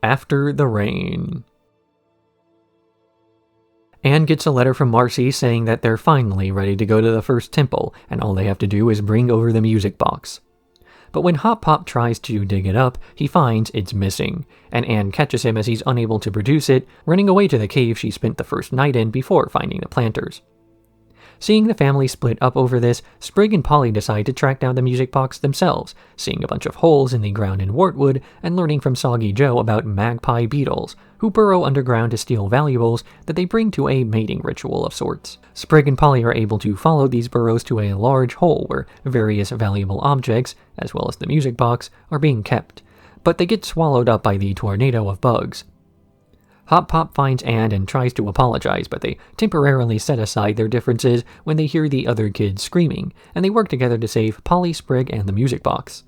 After the Rain. Anne gets a letter from Marcy saying that they're finally ready to go to the first temple, and all they have to do is bring over the music box. But when Hop Pop tries to dig it up, he finds it's missing, and Anne catches him as he's unable to produce it, running away to the cave she spent the first night in before finding the Plantars. Seeing the family split up over this, Sprig and Polly decide to track down the music box themselves, seeing a bunch of holes in the ground in Wartwood and learning from Soggy Joe about magpie beetles, who burrow underground to steal valuables that they bring to a mating ritual of sorts. Sprig and Polly are able to follow these burrows to a large hole where various valuable objects, as well as the music box, are being kept, but they get swallowed up by the tornado of bugs. Hop Pop finds Anne and tries to apologize, but they temporarily set aside their differences when they hear the other kids screaming, and they work together to save Polly, Sprig, and the music box.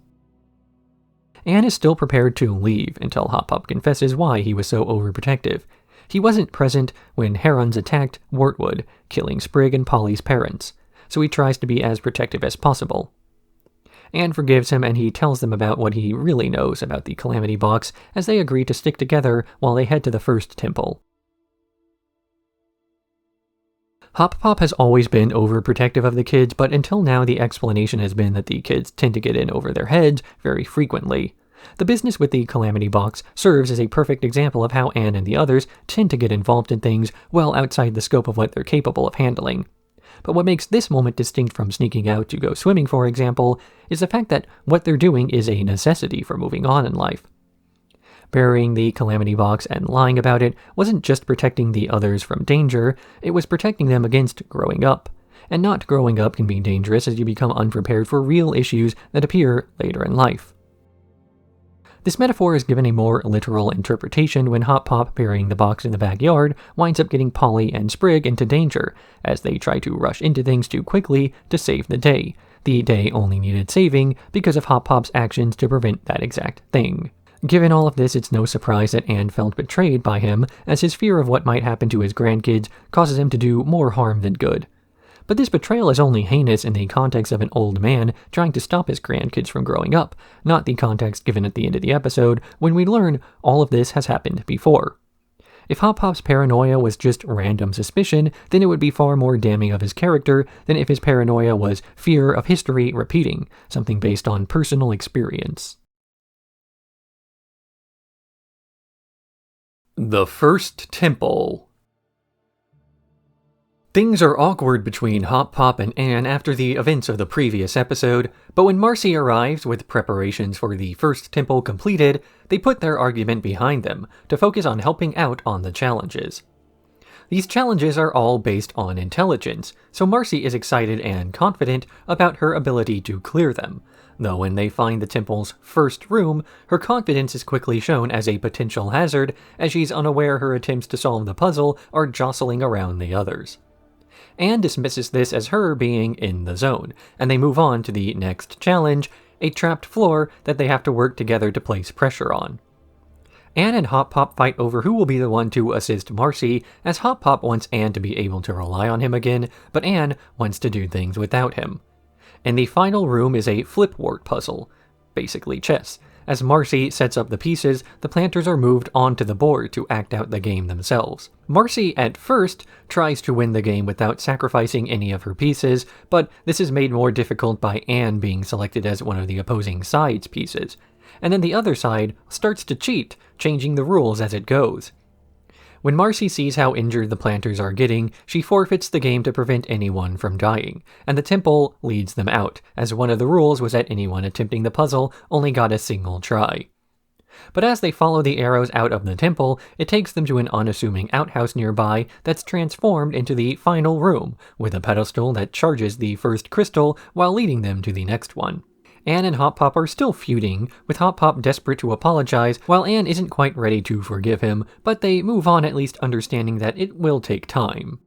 Anne is still prepared to leave until Hop Pop confesses why he was so overprotective. He wasn't present when herons attacked Wartwood, killing Sprig and Polly's parents, so he tries to be as protective as possible. Anne forgives him, and he tells them about what he really knows about the Calamity Box as they agree to stick together while they head to the first temple. Hop Pop has always been overprotective of the kids, but until now the explanation has been that the kids tend to get in over their heads very frequently. The business with the Calamity Box serves as a perfect example of how Anne and the others tend to get involved in things well outside the scope of what they're capable of handling. But what makes this moment distinct from sneaking out to go swimming, for example, is the fact that what they're doing is a necessity for moving on in life. Burying the calamity box and lying about it wasn't just protecting the others from danger, it was protecting them against growing up. And not growing up can be dangerous as you become unprepared for real issues that appear later in life. This metaphor is given a more literal interpretation when Hop Pop burying the box in the backyard winds up getting Polly and Sprig into danger, as they try to rush into things too quickly to save the day. The day only needed saving because of Hop Pop's actions to prevent that exact thing. Given all of this, it's no surprise that Anne felt betrayed by him, as his fear of what might happen to his grandkids causes him to do more harm than good. But this betrayal is only heinous in the context of an old man trying to stop his grandkids from growing up, not the context given at the end of the episode when we learn all of this has happened before. If Hop Pop's paranoia was just random suspicion, then it would be far more damning of his character than if his paranoia was fear of history repeating, something based on personal experience. The First Temple. Things are awkward between Hop Pop and Anne after the events of the previous episode, but when Marcy arrives with preparations for the First Temple completed, they put their argument behind them to focus on helping out on the challenges. These challenges are all based on intelligence, so Marcy is excited and confident about her ability to clear them, though when they find the temple's first room, her confidence is quickly shown as a potential hazard as she's unaware her attempts to solve the puzzle are jostling around the others. Anne dismisses this as her being in the zone, and they move on to the next challenge, a trapped floor that they have to work together to place pressure on. Anne and Hop Pop fight over who will be the one to assist Marcy, as Hop Pop wants Anne to be able to rely on him again, but Anne wants to do things without him. And the final room is a flipwort puzzle, basically chess. As Marcy sets up the pieces, the Plantars are moved onto the board to act out the game themselves. Marcy, at first, tries to win the game without sacrificing any of her pieces, but this is made more difficult by Anne being selected as one of the opposing side's pieces. And then the other side starts to cheat, changing the rules as it goes. When Marcy sees how injured the Plantars are getting, she forfeits the game to prevent anyone from dying, and the temple leads them out, as one of the rules was that anyone attempting the puzzle only got a single try. But as they follow the arrows out of the temple, it takes them to an unassuming outhouse nearby that's transformed into the final room, with a pedestal that charges the first crystal while leading them to the next one. Anne and Hop Pop are still feuding, with Hop Pop desperate to apologize, while Anne isn't quite ready to forgive him, but they move on at least understanding that it will take time.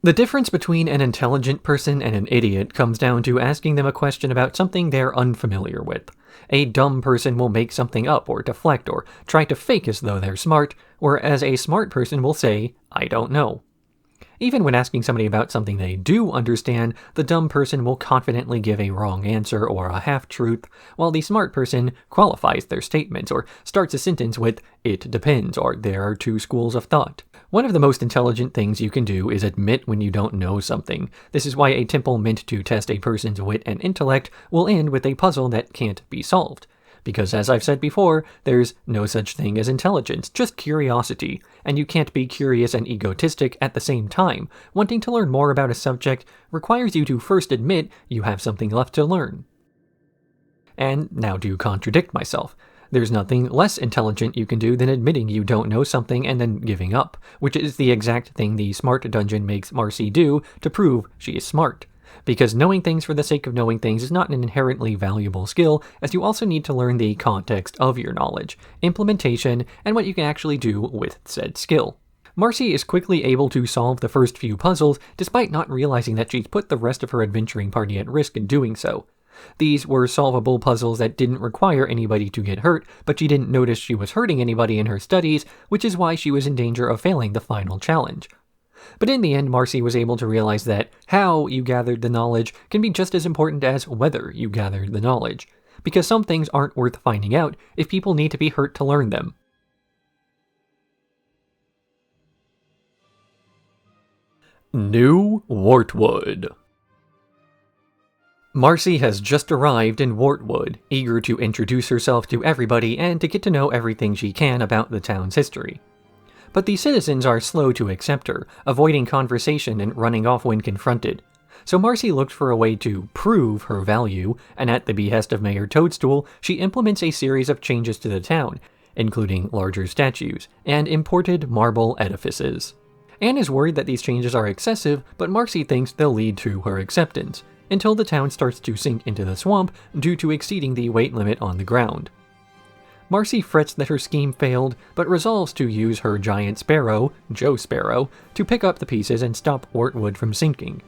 The difference between an intelligent person and an idiot comes down to asking them a question about something they're unfamiliar with. A dumb person will make something up or deflect or try to fake as though they're smart, whereas a smart person will say, "I don't know." Even when asking somebody about something they do understand, the dumb person will confidently give a wrong answer or a half-truth, while the smart person qualifies their statements or starts a sentence with, "It depends," or "There are two schools of thought." One of the most intelligent things you can do is admit when you don't know something. This is why a temple meant to test a person's wit and intellect will end with a puzzle that can't be solved. Because as I've said before, there's no such thing as intelligence, just curiosity, and you can't be curious and egotistic at the same time. Wanting to learn more about a subject requires you to first admit you have something left to learn. And now to contradict myself, there's nothing less intelligent you can do than admitting you don't know something and then giving up, which is the exact thing the smart dungeon makes Marcy do to prove she is smart. Because knowing things for the sake of knowing things is not an inherently valuable skill, as you also need to learn the context of your knowledge, implementation, and what you can actually do with said skill. Marcy is quickly able to solve the first few puzzles, despite not realizing that she's put the rest of her adventuring party at risk in doing so. These were solvable puzzles that didn't require anybody to get hurt, but she didn't notice she was hurting anybody in her studies, which is why she was in danger of failing the final challenge. But in the end, Marcy was able to realize that how you gathered the knowledge can be just as important as whether you gathered the knowledge, because some things aren't worth finding out if people need to be hurt to learn them. New Wartwood. Marcy has just arrived in Wartwood, eager to introduce herself to everybody and to get to know everything she can about the town's history. But the citizens are slow to accept her, avoiding conversation and running off when confronted. So Marcy looked for a way to prove her value, and at the behest of Mayor Toadstool, she implements a series of changes to the town, including larger statues and imported marble edifices. Anne is worried that these changes are excessive, but Marcy thinks they'll lead to her acceptance, until the town starts to sink into the swamp due to exceeding the weight limit on the ground. Marcy frets that her scheme failed, but resolves to use her giant sparrow, Joe Sparrow, to pick up the pieces and stop Wartwood from sinking.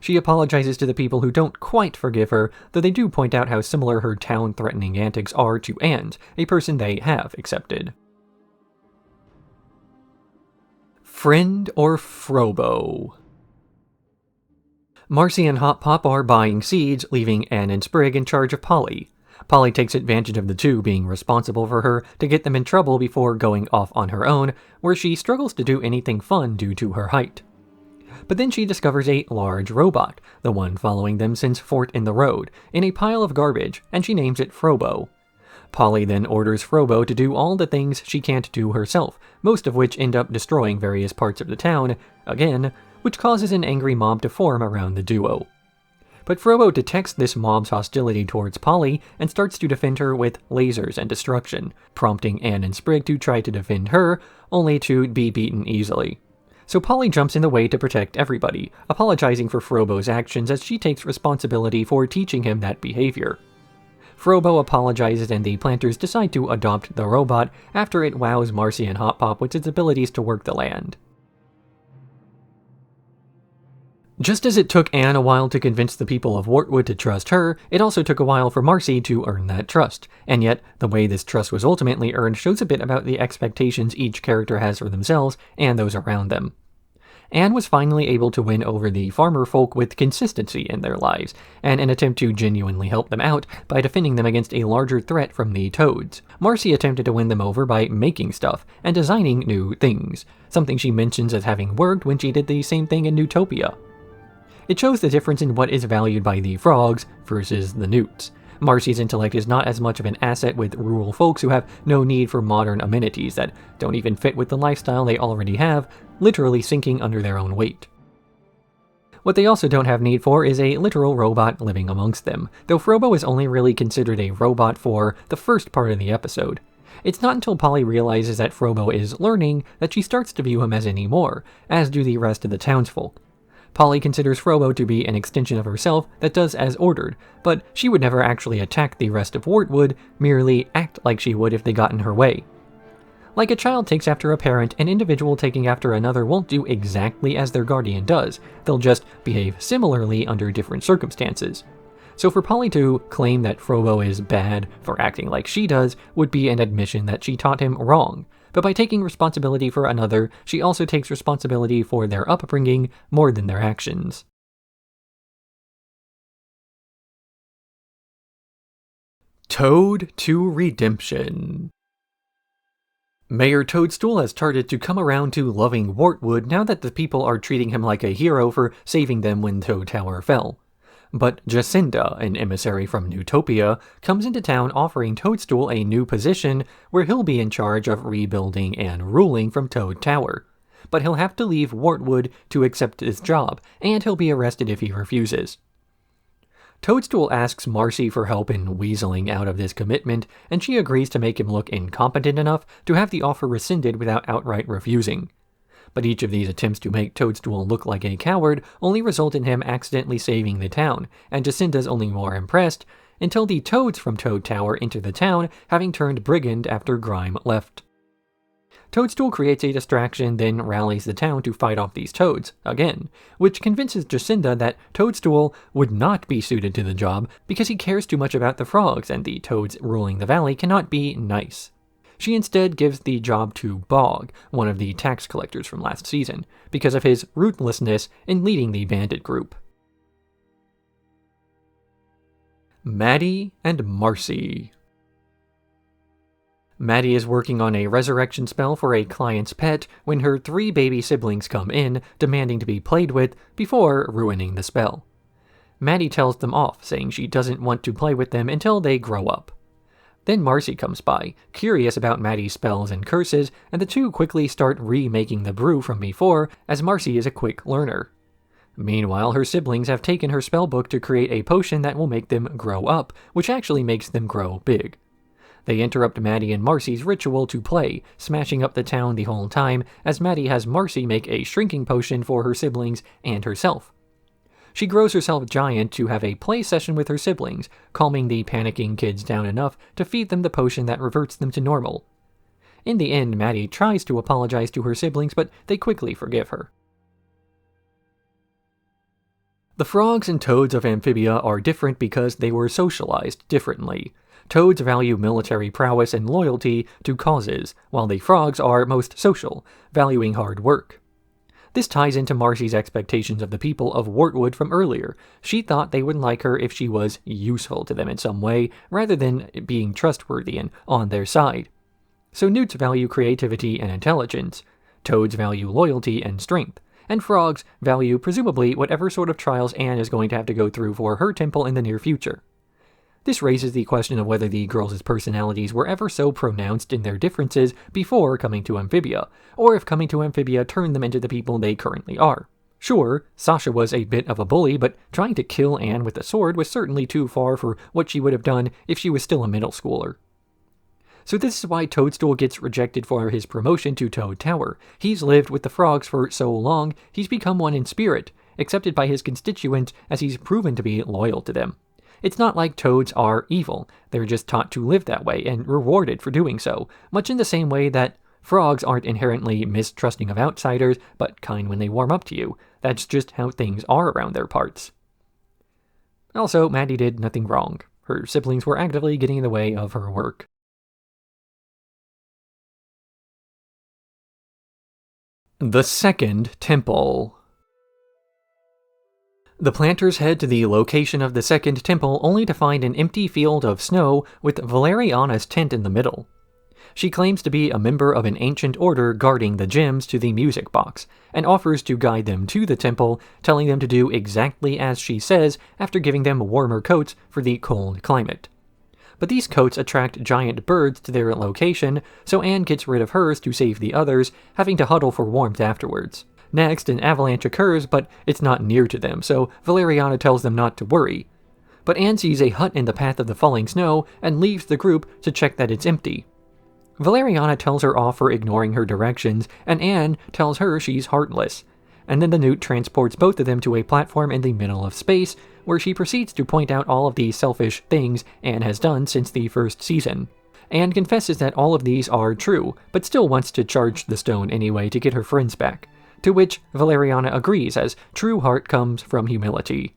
She apologizes to the people who don't quite forgive her, though they do point out how similar her town-threatening antics are to Anne's, a person they have accepted. Friend or Frobo? Marcy and Hop Pop are buying seeds, leaving Anne and Sprig in charge of Polly. Polly takes advantage of the two being responsible for her to get them in trouble before going off on her own, where she struggles to do anything fun due to her height. But then she discovers a large robot, the one following them since Fort in the Road, in a pile of garbage, and she names it Frobo. Polly then orders Frobo to do all the things she can't do herself, most of which end up destroying various parts of the town, again, which causes an angry mob to form around the duo. But Frobo detects this mob's hostility towards Polly and starts to defend her with lasers and destruction, prompting Anne and Sprig to try to defend her, only to be beaten easily. So Polly jumps in the way to protect everybody, apologizing for Frobo's actions as she takes responsibility for teaching him that behavior. Frobo apologizes and the Plantars decide to adopt the robot after it wows Marcy and Hop Pop with its abilities to work the land. Just as it took Anne a while to convince the people of Wartwood to trust her, it also took a while for Marcy to earn that trust, and yet the way this trust was ultimately earned shows a bit about the expectations each character has for themselves and those around them. Anne was finally able to win over the farmer folk with consistency in their lives, and an attempt to genuinely help them out by defending them against a larger threat from the Toads. Marcy attempted to win them over by making stuff and designing new things, something she mentions as having worked when she did the same thing in Newtopia. It shows the difference in what is valued by the frogs versus the newts. Marcy's intellect is not as much of an asset with rural folks who have no need for modern amenities that don't even fit with the lifestyle they already have, literally sinking under their own weight. What they also don't have need for is a literal robot living amongst them, though Frobo is only really considered a robot for the first part of the episode. It's not until Polly realizes that Frobo is learning that she starts to view him as any more, as do the rest of the townsfolk. Polly considers Frobo to be an extension of herself that does as ordered, but she would never actually attack the rest of Wartwood, merely act like she would if they got in her way. Like a child takes after a parent, an individual taking after another won't do exactly as their guardian does, they'll just behave similarly under different circumstances. So for Polly to claim that Frobo is bad for acting like she does would be an admission that she taught him wrong. But by taking responsibility for another, she also takes responsibility for their upbringing more than their actions. Toad to redemption. Mayor Toadstool has started to come around to loving Wartwood now that the people are treating him like a hero for saving them when Toad Tower fell. But Jacinda, an emissary from Newtopia, comes into town offering Toadstool a new position where he'll be in charge of rebuilding and ruling from Toad Tower. But he'll have to leave Wartwood to accept his job, and he'll be arrested if he refuses. Toadstool asks Marcy for help in weaseling out of this commitment, and she agrees to make him look incompetent enough to have the offer rescinded without outright refusing. But each of these attempts to make Toadstool look like a coward only result in him accidentally saving the town, and Jacinda's only more impressed, until the Toads from Toad Tower enter the town, having turned brigand after Grime left. Toadstool creates a distraction, then rallies the town to fight off these toads, again, which convinces Jacinda that Toadstool would not be suited to the job because he cares too much about the frogs and the toads ruling the valley cannot be nice. She instead gives the job to Bog, one of the tax collectors from last season, because of his ruthlessness in leading the bandit group. Maddie and Marcy. Maddie is working on a resurrection spell for a client's pet when her 3 baby siblings come in, demanding to be played with before ruining the spell. Maddie tells them off, saying she doesn't want to play with them until they grow up. Then Marcy comes by, curious about Maddie's spells and curses, and the two quickly start remaking the brew from before, as Marcy is a quick learner. Meanwhile, her siblings have taken her spellbook to create a potion that will make them grow up, which actually makes them grow big. They interrupt Maddie and Marcy's ritual to play, smashing up the town the whole time, as Maddie has Marcy make a shrinking potion for her siblings and herself. She grows herself giant to have a play session with her siblings, calming the panicking kids down enough to feed them the potion that reverts them to normal. In the end, Maddie tries to apologize to her siblings, but they quickly forgive her. The frogs and toads of Amphibia are different because they were socialized differently. Toads value military prowess and loyalty to causes, while the frogs are most social, valuing hard work. This ties into Marcy's expectations of the people of Wartwood from earlier. She thought they would like her if she was useful to them in some way, rather than being trustworthy and on their side. So newts value creativity and intelligence, toads value loyalty and strength, and frogs value presumably whatever sort of trials Anne is going to have to go through for her temple in the near future. This raises the question of whether the girls' personalities were ever so pronounced in their differences before coming to Amphibia, or if coming to Amphibia turned them into the people they currently are. Sure, Sasha was a bit of a bully, but trying to kill Anne with a sword was certainly too far for what she would have done if she was still a middle schooler. So this is why Toadstool gets rejected for his promotion to Toad Tower. He's lived with the frogs for so long, he's become one in spirit, accepted by his constituents as he's proven to be loyal to them. It's not like toads are evil, they're just taught to live that way and rewarded for doing so, much in the same way that frogs aren't inherently mistrusting of outsiders, but kind when they warm up to you. That's just how things are around their parts. Also, Maddie did nothing wrong. Her siblings were actively getting in the way of her work. The Second Temple. The Plantars head to the location of the Second Temple only to find an empty field of snow with Valeriana's tent in the middle. She claims to be a member of an ancient order guarding the gems to the music box, and offers to guide them to the temple, telling them to do exactly as she says after giving them warmer coats for the cold climate. But these coats attract giant birds to their location, so Anne gets rid of hers to save the others, having to huddle for warmth afterwards. Next, an avalanche occurs, but it's not near to them, so Valeriana tells them not to worry. But Anne sees a hut in the path of the falling snow and leaves the group to check that it's empty. Valeriana tells her off for ignoring her directions, and Anne tells her she's heartless. And then the newt transports both of them to a platform in the middle of space, where she proceeds to point out all of the selfish things Anne has done since the first season. Anne confesses that all of these are true, but still wants to charge the stone anyway to get her friends back. To which Valeriana agrees, as true heart comes from humility.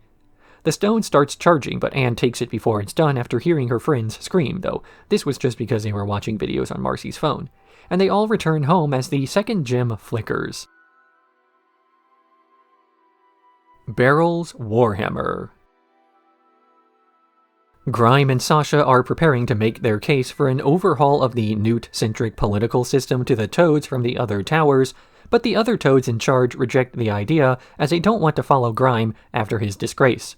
The stone starts charging, but Anne takes it before it's done after hearing her friends scream, though this was just because they were watching videos on Marcy's phone. And they all return home as the second gem flickers. Beryl's Warhammer. Grime and Sasha are preparing to make their case for an overhaul of the newt-centric political system to the toads from the other towers, but the other toads in charge reject the idea as they don't want to follow Grime after his disgrace.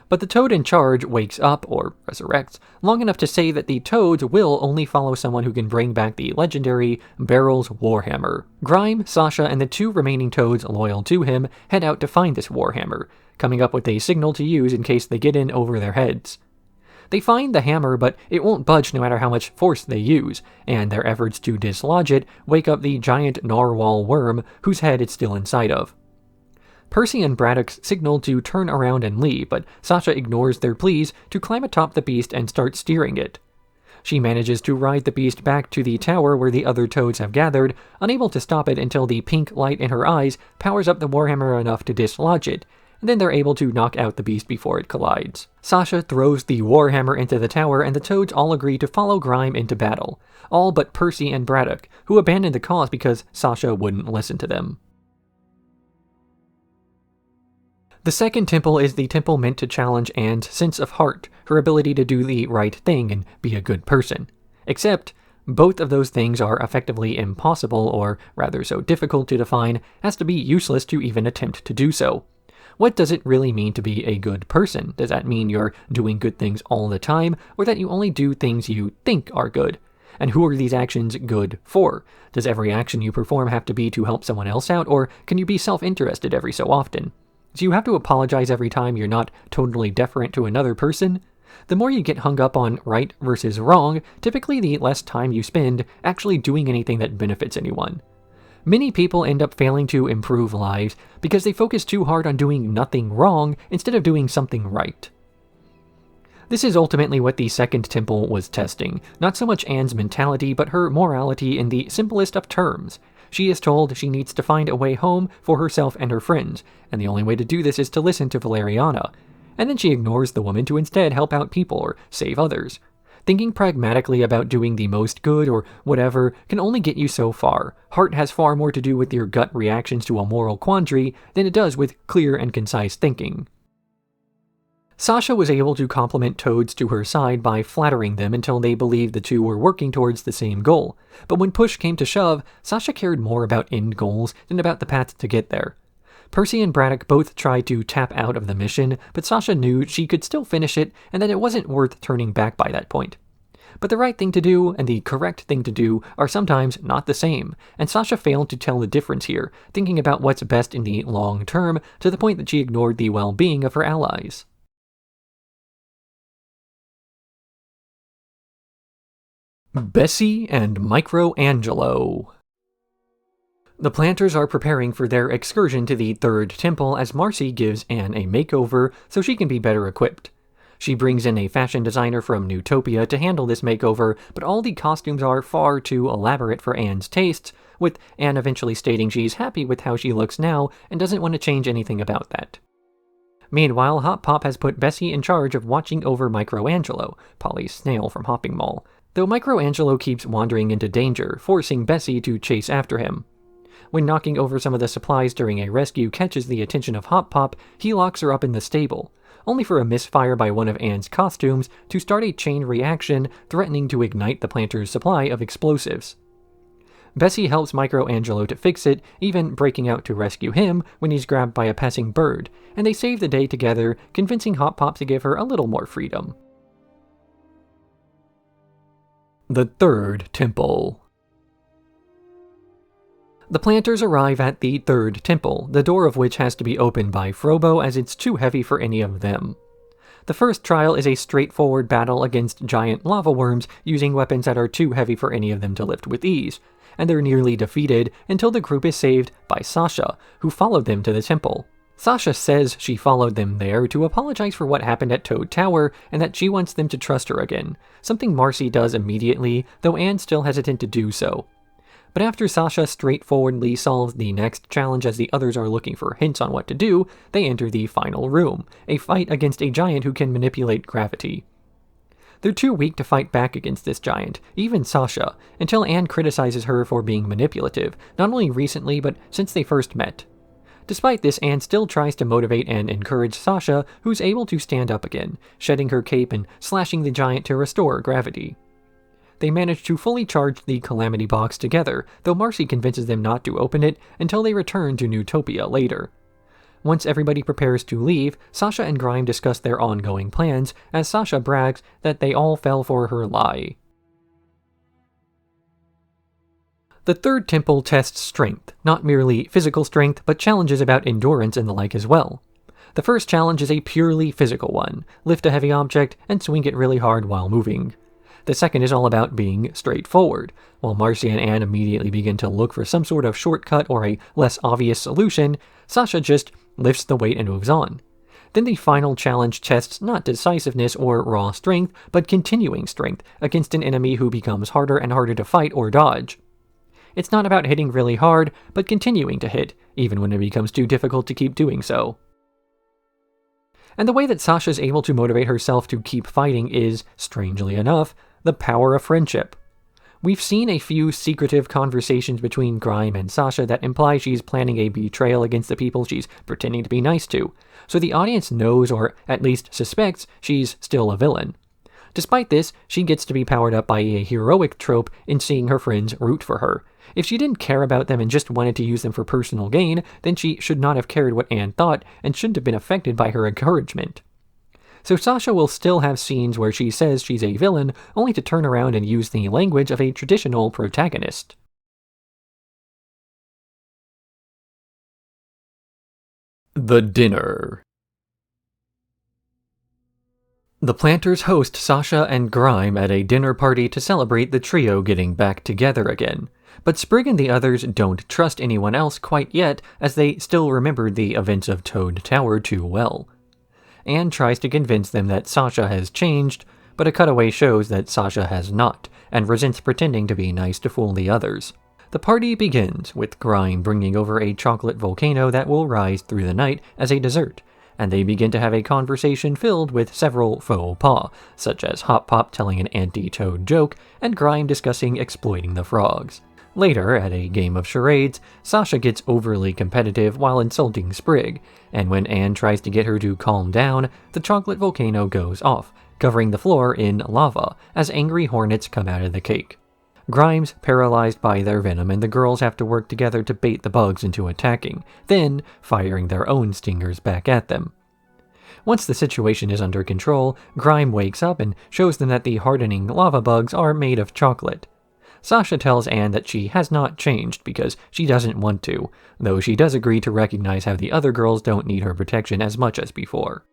But the toad in charge wakes up, or resurrects, long enough to say that the toads will only follow someone who can bring back the legendary Beryl's Warhammer. Grime, Sasha, and the two remaining toads loyal to him head out to find this Warhammer, coming up with a signal to use in case they get in over their heads. They find the hammer, but it won't budge no matter how much force they use, and their efforts to dislodge it wake up the giant narwhal worm whose head it's still inside of. Percy and Braddock signal to turn around and leave, but Sasha ignores their pleas to climb atop the beast and start steering it. She manages to ride the beast back to the tower where the other toads have gathered, unable to stop it until the pink light in her eyes powers up the Warhammer enough to dislodge it, and then they're able to knock out the beast before it collides. Sasha throws the Warhammer into the tower, and the toads all agree to follow Grime into battle, all but Percy and Braddock, who abandoned the cause because Sasha wouldn't listen to them. The second temple is the temple meant to challenge Anne's sense of heart, her ability to do the right thing and be a good person. Except, both of those things are effectively impossible, or rather so difficult to define as to be useless to even attempt to do so. What does it really mean to be a good person? Does that mean you're doing good things all the time, or that you only do things you think are good? And who are these actions good for? Does every action you perform have to be to help someone else out, or can you be self-interested every so often? Do you have to apologize every time you're not totally deferent to another person? The more you get hung up on right versus wrong, typically the less time you spend actually doing anything that benefits anyone. Many people end up failing to improve lives because they focus too hard on doing nothing wrong instead of doing something right. This is ultimately what the second temple was testing, not so much Anne's mentality, but her morality in the simplest of terms. She is told she needs to find a way home for herself and her friends, and the only way to do this is to listen to Valeriana. And then she ignores the woman to instead help out people or save others. Thinking pragmatically about doing the most good or whatever can only get you so far. Heart has far more to do with your gut reactions to a moral quandary than it does with clear and concise thinking. Sasha was able to compliment Toads to her side by flattering them until they believed the two were working towards the same goal. But when push came to shove, Sasha cared more about end goals than about the path to get there. Percy and Braddock both tried to tap out of the mission, but Sasha knew she could still finish it and that it wasn't worth turning back by that point. But the right thing to do and the correct thing to do are sometimes not the same, and Sasha failed to tell the difference here, thinking about what's best in the long term to the point that she ignored the well-being of her allies. Bessie and Microangelo. The Plantars are preparing for their excursion to the third temple as Marcy gives Anne a makeover so she can be better equipped. She brings in a fashion designer from Newtopia to handle this makeover, but all the costumes are far too elaborate for Anne's tastes, with Anne eventually stating she's happy with how she looks now and doesn't want to change anything about that. Meanwhile, Hop Pop has put Bessie in charge of watching over Microangelo, Polly's snail from Hopping Mall, though Microangelo keeps wandering into danger, forcing Bessie to chase after him. When knocking over some of the supplies during a rescue catches the attention of Hop Pop, he locks her up in the stable, only for a misfire by one of Anne's costumes to start a chain reaction threatening to ignite the Plantars' supply of explosives. Bessie helps Microangelo to fix it, even breaking out to rescue him when he's grabbed by a passing bird, and they save the day together, convincing Hop Pop to give her a little more freedom. The Third Temple. The Plantars arrive at the third temple, the door of which has to be opened by Frobo as it's too heavy for any of them. The first trial is a straightforward battle against giant lava worms using weapons that are too heavy for any of them to lift with ease, and they're nearly defeated until the group is saved by Sasha, who followed them to the temple. Sasha says she followed them there to apologize for what happened at Toad Tower and that she wants them to trust her again, something Marcy does immediately, though Anne's still hesitant to do so. But after Sasha straightforwardly solves the next challenge as the others are looking for hints on what to do, they enter the final room, a fight against a giant who can manipulate gravity. They're too weak to fight back against this giant, even Sasha, until Anne criticizes her for being manipulative, not only recently but since they first met. Despite this, Anne still tries to motivate and encourage Sasha, who's able to stand up again, shedding her cape and slashing the giant to restore gravity. They manage to fully charge the Calamity Box together, though Marcy convinces them not to open it until they return to Newtopia later. Once everybody prepares to leave, Sasha and Grime discuss their ongoing plans, as Sasha brags that they all fell for her lie. The third temple tests strength, not merely physical strength, but challenges about endurance and the like as well. The first challenge is a purely physical one, lift a heavy object and swing it really hard while moving. The second is all about being straightforward. While Marcy and Anne immediately begin to look for some sort of shortcut or a less obvious solution, Sasha just lifts the weight and moves on. Then the final challenge tests not decisiveness or raw strength, but continuing strength against an enemy who becomes harder and harder to fight or dodge. It's not about hitting really hard, but continuing to hit, even when it becomes too difficult to keep doing so. And the way that Sasha's able to motivate herself to keep fighting is, strangely enough, the power of friendship. We've seen a few secretive conversations between Grime and Sasha that imply she's planning a betrayal against the people she's pretending to be nice to, so the audience knows or at least suspects she's still a villain. Despite this, she gets to be powered up by a heroic trope in seeing her friends root for her, If she didn't care about them and just wanted to use them for personal gain, then she should not have cared what Anne thought and shouldn't have been affected by her encouragement. So Sasha will still have scenes where she says she's a villain, only to turn around and use the language of a traditional protagonist. The dinner. The Plantars host Sasha and Grime at a dinner party to celebrate the trio getting back together again. But Sprig and the others don't trust anyone else quite yet, as they still remember the events of Toad Tower too well. Anne tries to convince them that Sasha has changed, but a cutaway shows that Sasha has not, and resents pretending to be nice to fool the others. The party begins, with Grime bringing over a chocolate volcano that will rise through the night as a dessert, and they begin to have a conversation filled with several faux pas, such as Hop Pop telling an anti-Toad joke, and Grime discussing exploiting the frogs. Later, at a game of charades, Sasha gets overly competitive while insulting Sprig, and when Anne tries to get her to calm down, the chocolate volcano goes off, covering the floor in lava, as angry hornets come out of the cake. Grime's paralyzed by their venom, and the girls have to work together to bait the bugs into attacking, then firing their own stingers back at them. Once the situation is under control, Grime wakes up and shows them that the hardening lava bugs are made of chocolate. Sasha tells Anne that she has not changed because she doesn't want to, though she does agree to recognize how the other girls don't need her protection as much as before.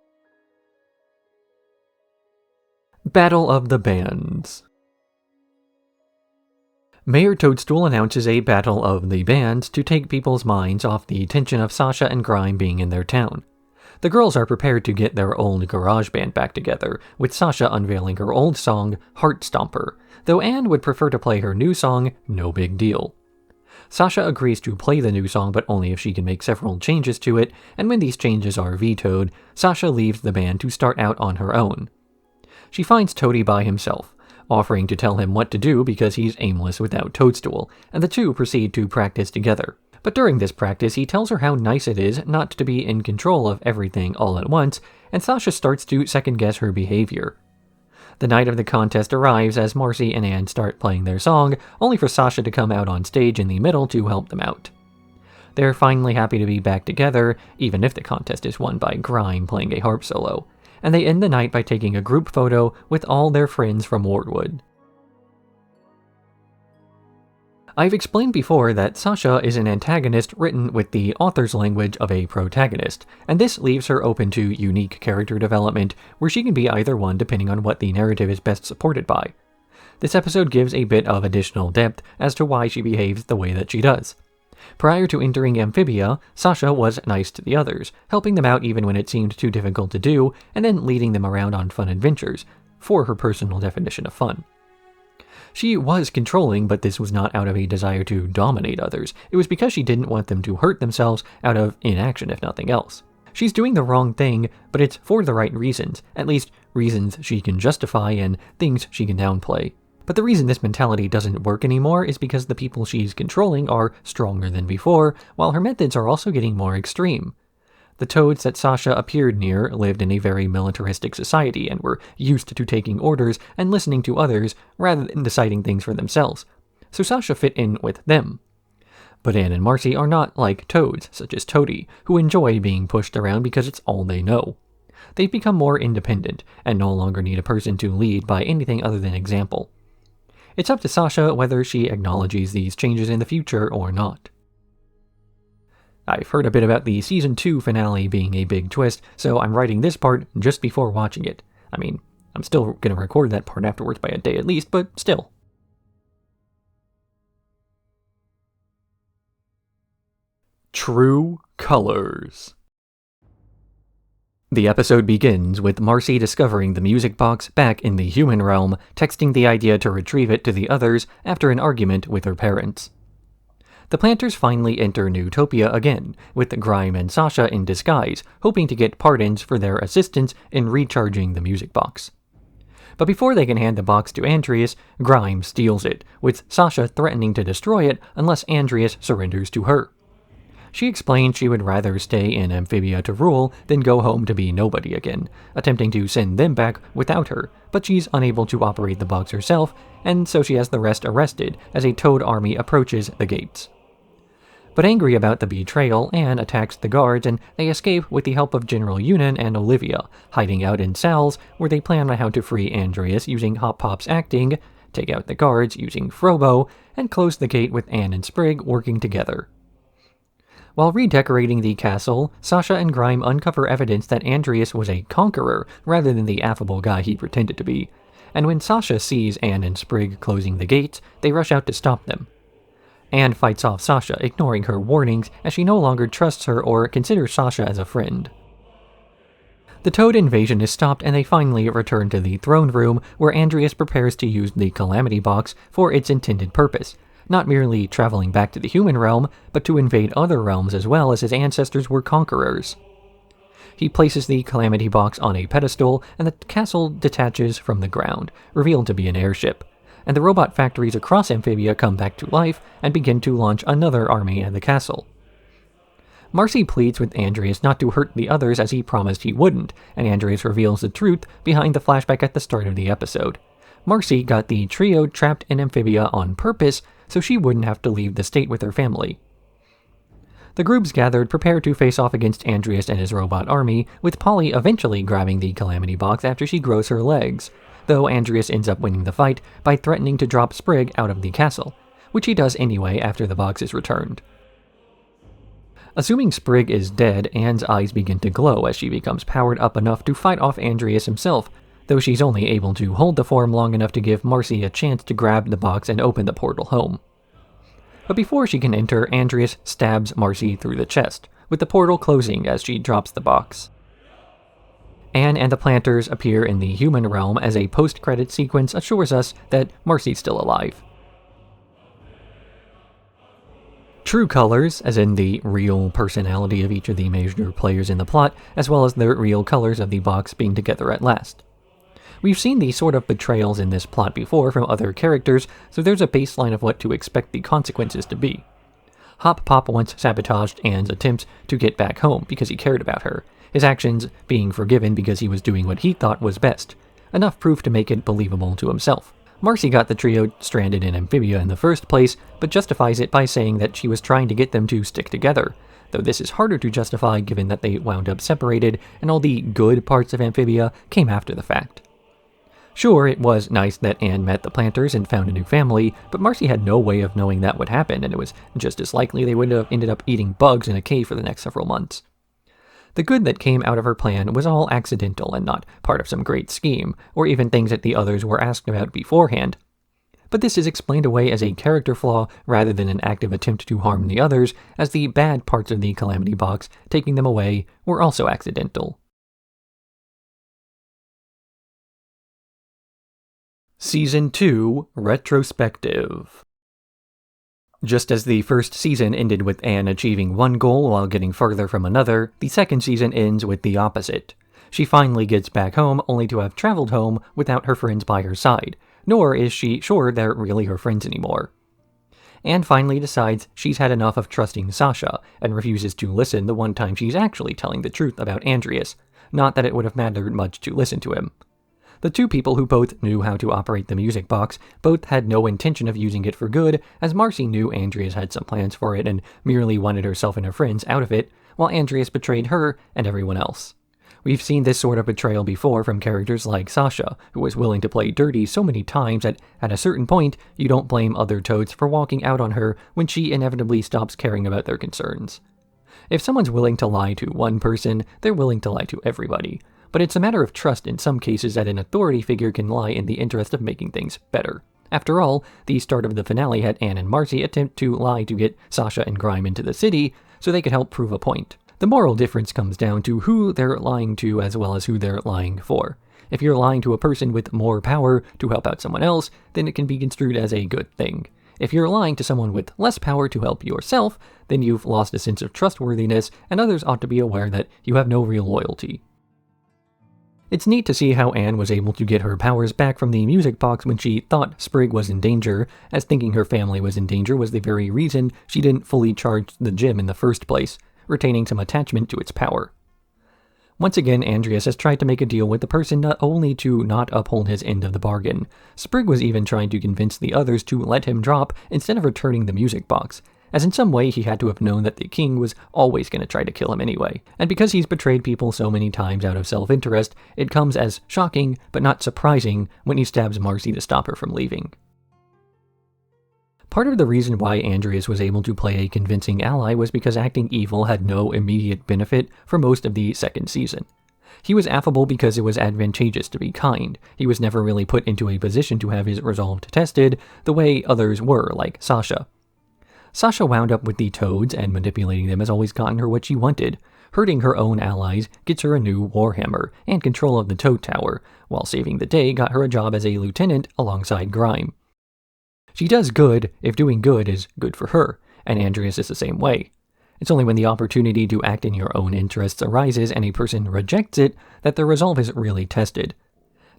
Battle of the Bands. Mayor Toadstool announces a battle of the bands to take people's minds off the tension of Sasha and Grime being in their town. The girls are prepared to get their old garage band back together, with Sasha unveiling her old song, Heart Stomper, though Anne would prefer to play her new song, No Big Deal. Sasha agrees to play the new song, but only if she can make several changes to it, and when these changes are vetoed, Sasha leaves the band to start out on her own. She finds Toady by himself, offering to tell him what to do because he's aimless without Toadstool, and the two proceed to practice together. But during this practice, he tells her how nice it is not to be in control of everything all at once, and Sasha starts to second-guess her behavior. The night of the contest arrives as Marcy and Anne start playing their song, only for Sasha to come out on stage in the middle to help them out. They're finally happy to be back together, even if the contest is won by Grime playing a harp solo, and they end the night by taking a group photo with all their friends from Wartwood. I've explained before that Sasha is an antagonist written with the author's language of a protagonist, and this leaves her open to unique character development, where she can be either one depending on what the narrative is best supported by. This episode gives a bit of additional depth as to why she behaves the way that she does. Prior to entering Amphibia, Sasha was nice to the others, helping them out even when it seemed too difficult to do, and then leading them around on fun adventures, for her personal definition of fun. She was controlling, but this was not out of a desire to dominate others. It was because she didn't want them to hurt themselves out of inaction, if nothing else. She's doing the wrong thing, but it's for the right reasons, at least reasons she can justify and things she can downplay. But the reason this mentality doesn't work anymore is because the people she's controlling are stronger than before, while her methods are also getting more extreme. The Toads that Sasha appeared near lived in a very militaristic society and were used to taking orders and listening to others rather than deciding things for themselves, so Sasha fit in with them. But Anne and Marcy are not like Toads, such as Toady, who enjoy being pushed around because it's all they know. They've become more independent, and no longer need a person to lead by anything other than example. It's up to Sasha whether she acknowledges these changes in the future or not. I've heard a bit about the Season 2 finale being a big twist, so I'm writing this part just before watching it. I mean, I'm still going to record that part afterwards by a day at least, but still. True Colors. The episode begins with Marcy discovering the music box back in the human realm, texting the idea to retrieve it to the others after an argument with her parents. The Plantars finally enter Newtopia again, with Grime and Sasha in disguise, hoping to get pardons for their assistance in recharging the music box. But before they can hand the box to Andreas, Grime steals it, with Sasha threatening to destroy it unless Andreas surrenders to her. She explained she would rather stay in Amphibia to rule than go home to be nobody again, attempting to send them back without her, but she's unable to operate the box herself, and so she has the rest arrested as a Toad army approaches the gates. But angry about the betrayal, Anne attacks the guards and they escape with the help of General Yunan and Olivia, hiding out in Sal's where they plan on how to free Andreas using Hop Pop's acting, take out the guards using Frobo, and close the gate with Anne and Sprig working together. While redecorating the castle, Sasha and Grime uncover evidence that Andreas was a conqueror rather than the affable guy he pretended to be, and when Sasha sees Anne and Sprig closing the gates, they rush out to stop them. Anne fights off Sasha, ignoring her warnings as she no longer trusts her or considers Sasha as a friend. The Toad invasion is stopped and they finally return to the throne room where Andreas prepares to use the Calamity Box for its intended purpose, not merely traveling back to the human realm, but to invade other realms as well as his ancestors were conquerors. He places the Calamity Box on a pedestal and the castle detaches from the ground, revealed to be an airship, and the robot factories across Amphibia come back to life and begin to launch another army at the castle. Marcy pleads with Andreas not to hurt the others as he promised he wouldn't, and Andreas reveals the truth behind the flashback at the start of the episode. Marcy got the trio trapped in Amphibia on purpose so she wouldn't have to leave the state with her family. The groups gathered prepare to face off against Andreas and his robot army, with Polly eventually grabbing the Calamity Box after she grows her legs, though Andreas ends up winning the fight by threatening to drop Sprig out of the castle, which he does anyway after the box is returned. Assuming Sprig is dead, Anne's eyes begin to glow as she becomes powered up enough to fight off Andreas himself, though she's only able to hold the form long enough to give Marcy a chance to grab the box and open the portal home. But before she can enter, Andreas stabs Marcy through the chest, with the portal closing as she drops the box. Anne and the Plantars appear in the human realm as a post-credit sequence assures us that Marcy's still alive. True colors, as in the real personality of each of the major players in the plot, as well as the real colors of the box being together at last. We've seen these sort of betrayals in this plot before from other characters, so there's a baseline of what to expect the consequences to be. Hop Pop once sabotaged Anne's attempts to get back home because he cared about her, his actions being forgiven because he was doing what he thought was best, enough proof to make it believable to himself. Marcy got the trio stranded in Amphibia in the first place, but justifies it by saying that she was trying to get them to stick together, though this is harder to justify given that they wound up separated and all the good parts of Amphibia came after the fact. Sure, it was nice that Anne met the Plantars and found a new family, but Marcy had no way of knowing that would happen, and it was just as likely they would have ended up eating bugs in a cave for the next several months. The good that came out of her plan was all accidental and not part of some great scheme, or even things that the others were asked about beforehand. But this is explained away as a character flaw rather than an active attempt to harm the others, as the bad parts of the Calamity Box, taking them away, were also accidental. Season 2, Retrospective. Just as the first season ended with Anne achieving one goal while getting further from another, the second season ends with the opposite. She finally gets back home only to have traveled home without her friends by her side, nor is she sure they're really her friends anymore. Anne finally decides she's had enough of trusting Sasha, and refuses to listen the one time she's actually telling the truth about Andreas, not that it would have mattered much to listen to him. The two people who both knew how to operate the music box both had no intention of using it for good, as Marcy knew Andreas had some plans for it and merely wanted herself and her friends out of it, while Andreas betrayed her and everyone else. We've seen this sort of betrayal before from characters like Sasha, who was willing to play dirty so many times that at a certain point, you don't blame other Toads for walking out on her when she inevitably stops caring about their concerns. If someone's willing to lie to one person, they're willing to lie to everybody. But it's a matter of trust in some cases that an authority figure can lie in the interest of making things better. After all, the start of the finale had Anne and Marcy attempt to lie to get Sasha and Grime into the city so they could help prove a point. The moral difference comes down to who they're lying to as well as who they're lying for. If you're lying to a person with more power to help out someone else, then it can be construed as a good thing. If you're lying to someone with less power to help yourself, then you've lost a sense of trustworthiness, and others ought to be aware that you have no real loyalty. It's neat to see how Anne was able to get her powers back from the music box when she thought Sprig was in danger, as thinking her family was in danger was the very reason she didn't fully charge the gym in the first place, retaining some attachment to its power. Once again, Andreas has tried to make a deal with the person not only to not uphold his end of the bargain. Sprig was even trying to convince the others to let him drop instead of returning the music box, as in some way he had to have known that the king was always going to try to kill him anyway. And because he's betrayed people so many times out of self-interest, it comes as shocking but not surprising when he stabs Marcy to stop her from leaving. Part of the reason why Andreas was able to play a convincing ally was because acting evil had no immediate benefit for most of the second season. He was affable because it was advantageous to be kind. He was never really put into a position to have his resolve tested the way others were, like Sasha. Sasha wound up with the Toads, and manipulating them has always gotten her what she wanted. Hurting her own allies gets her a new Warhammer and control of the Toad Tower, while saving the day got her a job as a lieutenant alongside Grime. She does good if doing good is good for her, and Andreas is the same way. It's only when the opportunity to act in your own interests arises and a person rejects it that their resolve is really tested.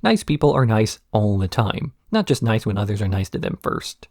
Nice people are nice all the time, not just nice when others are nice to them first.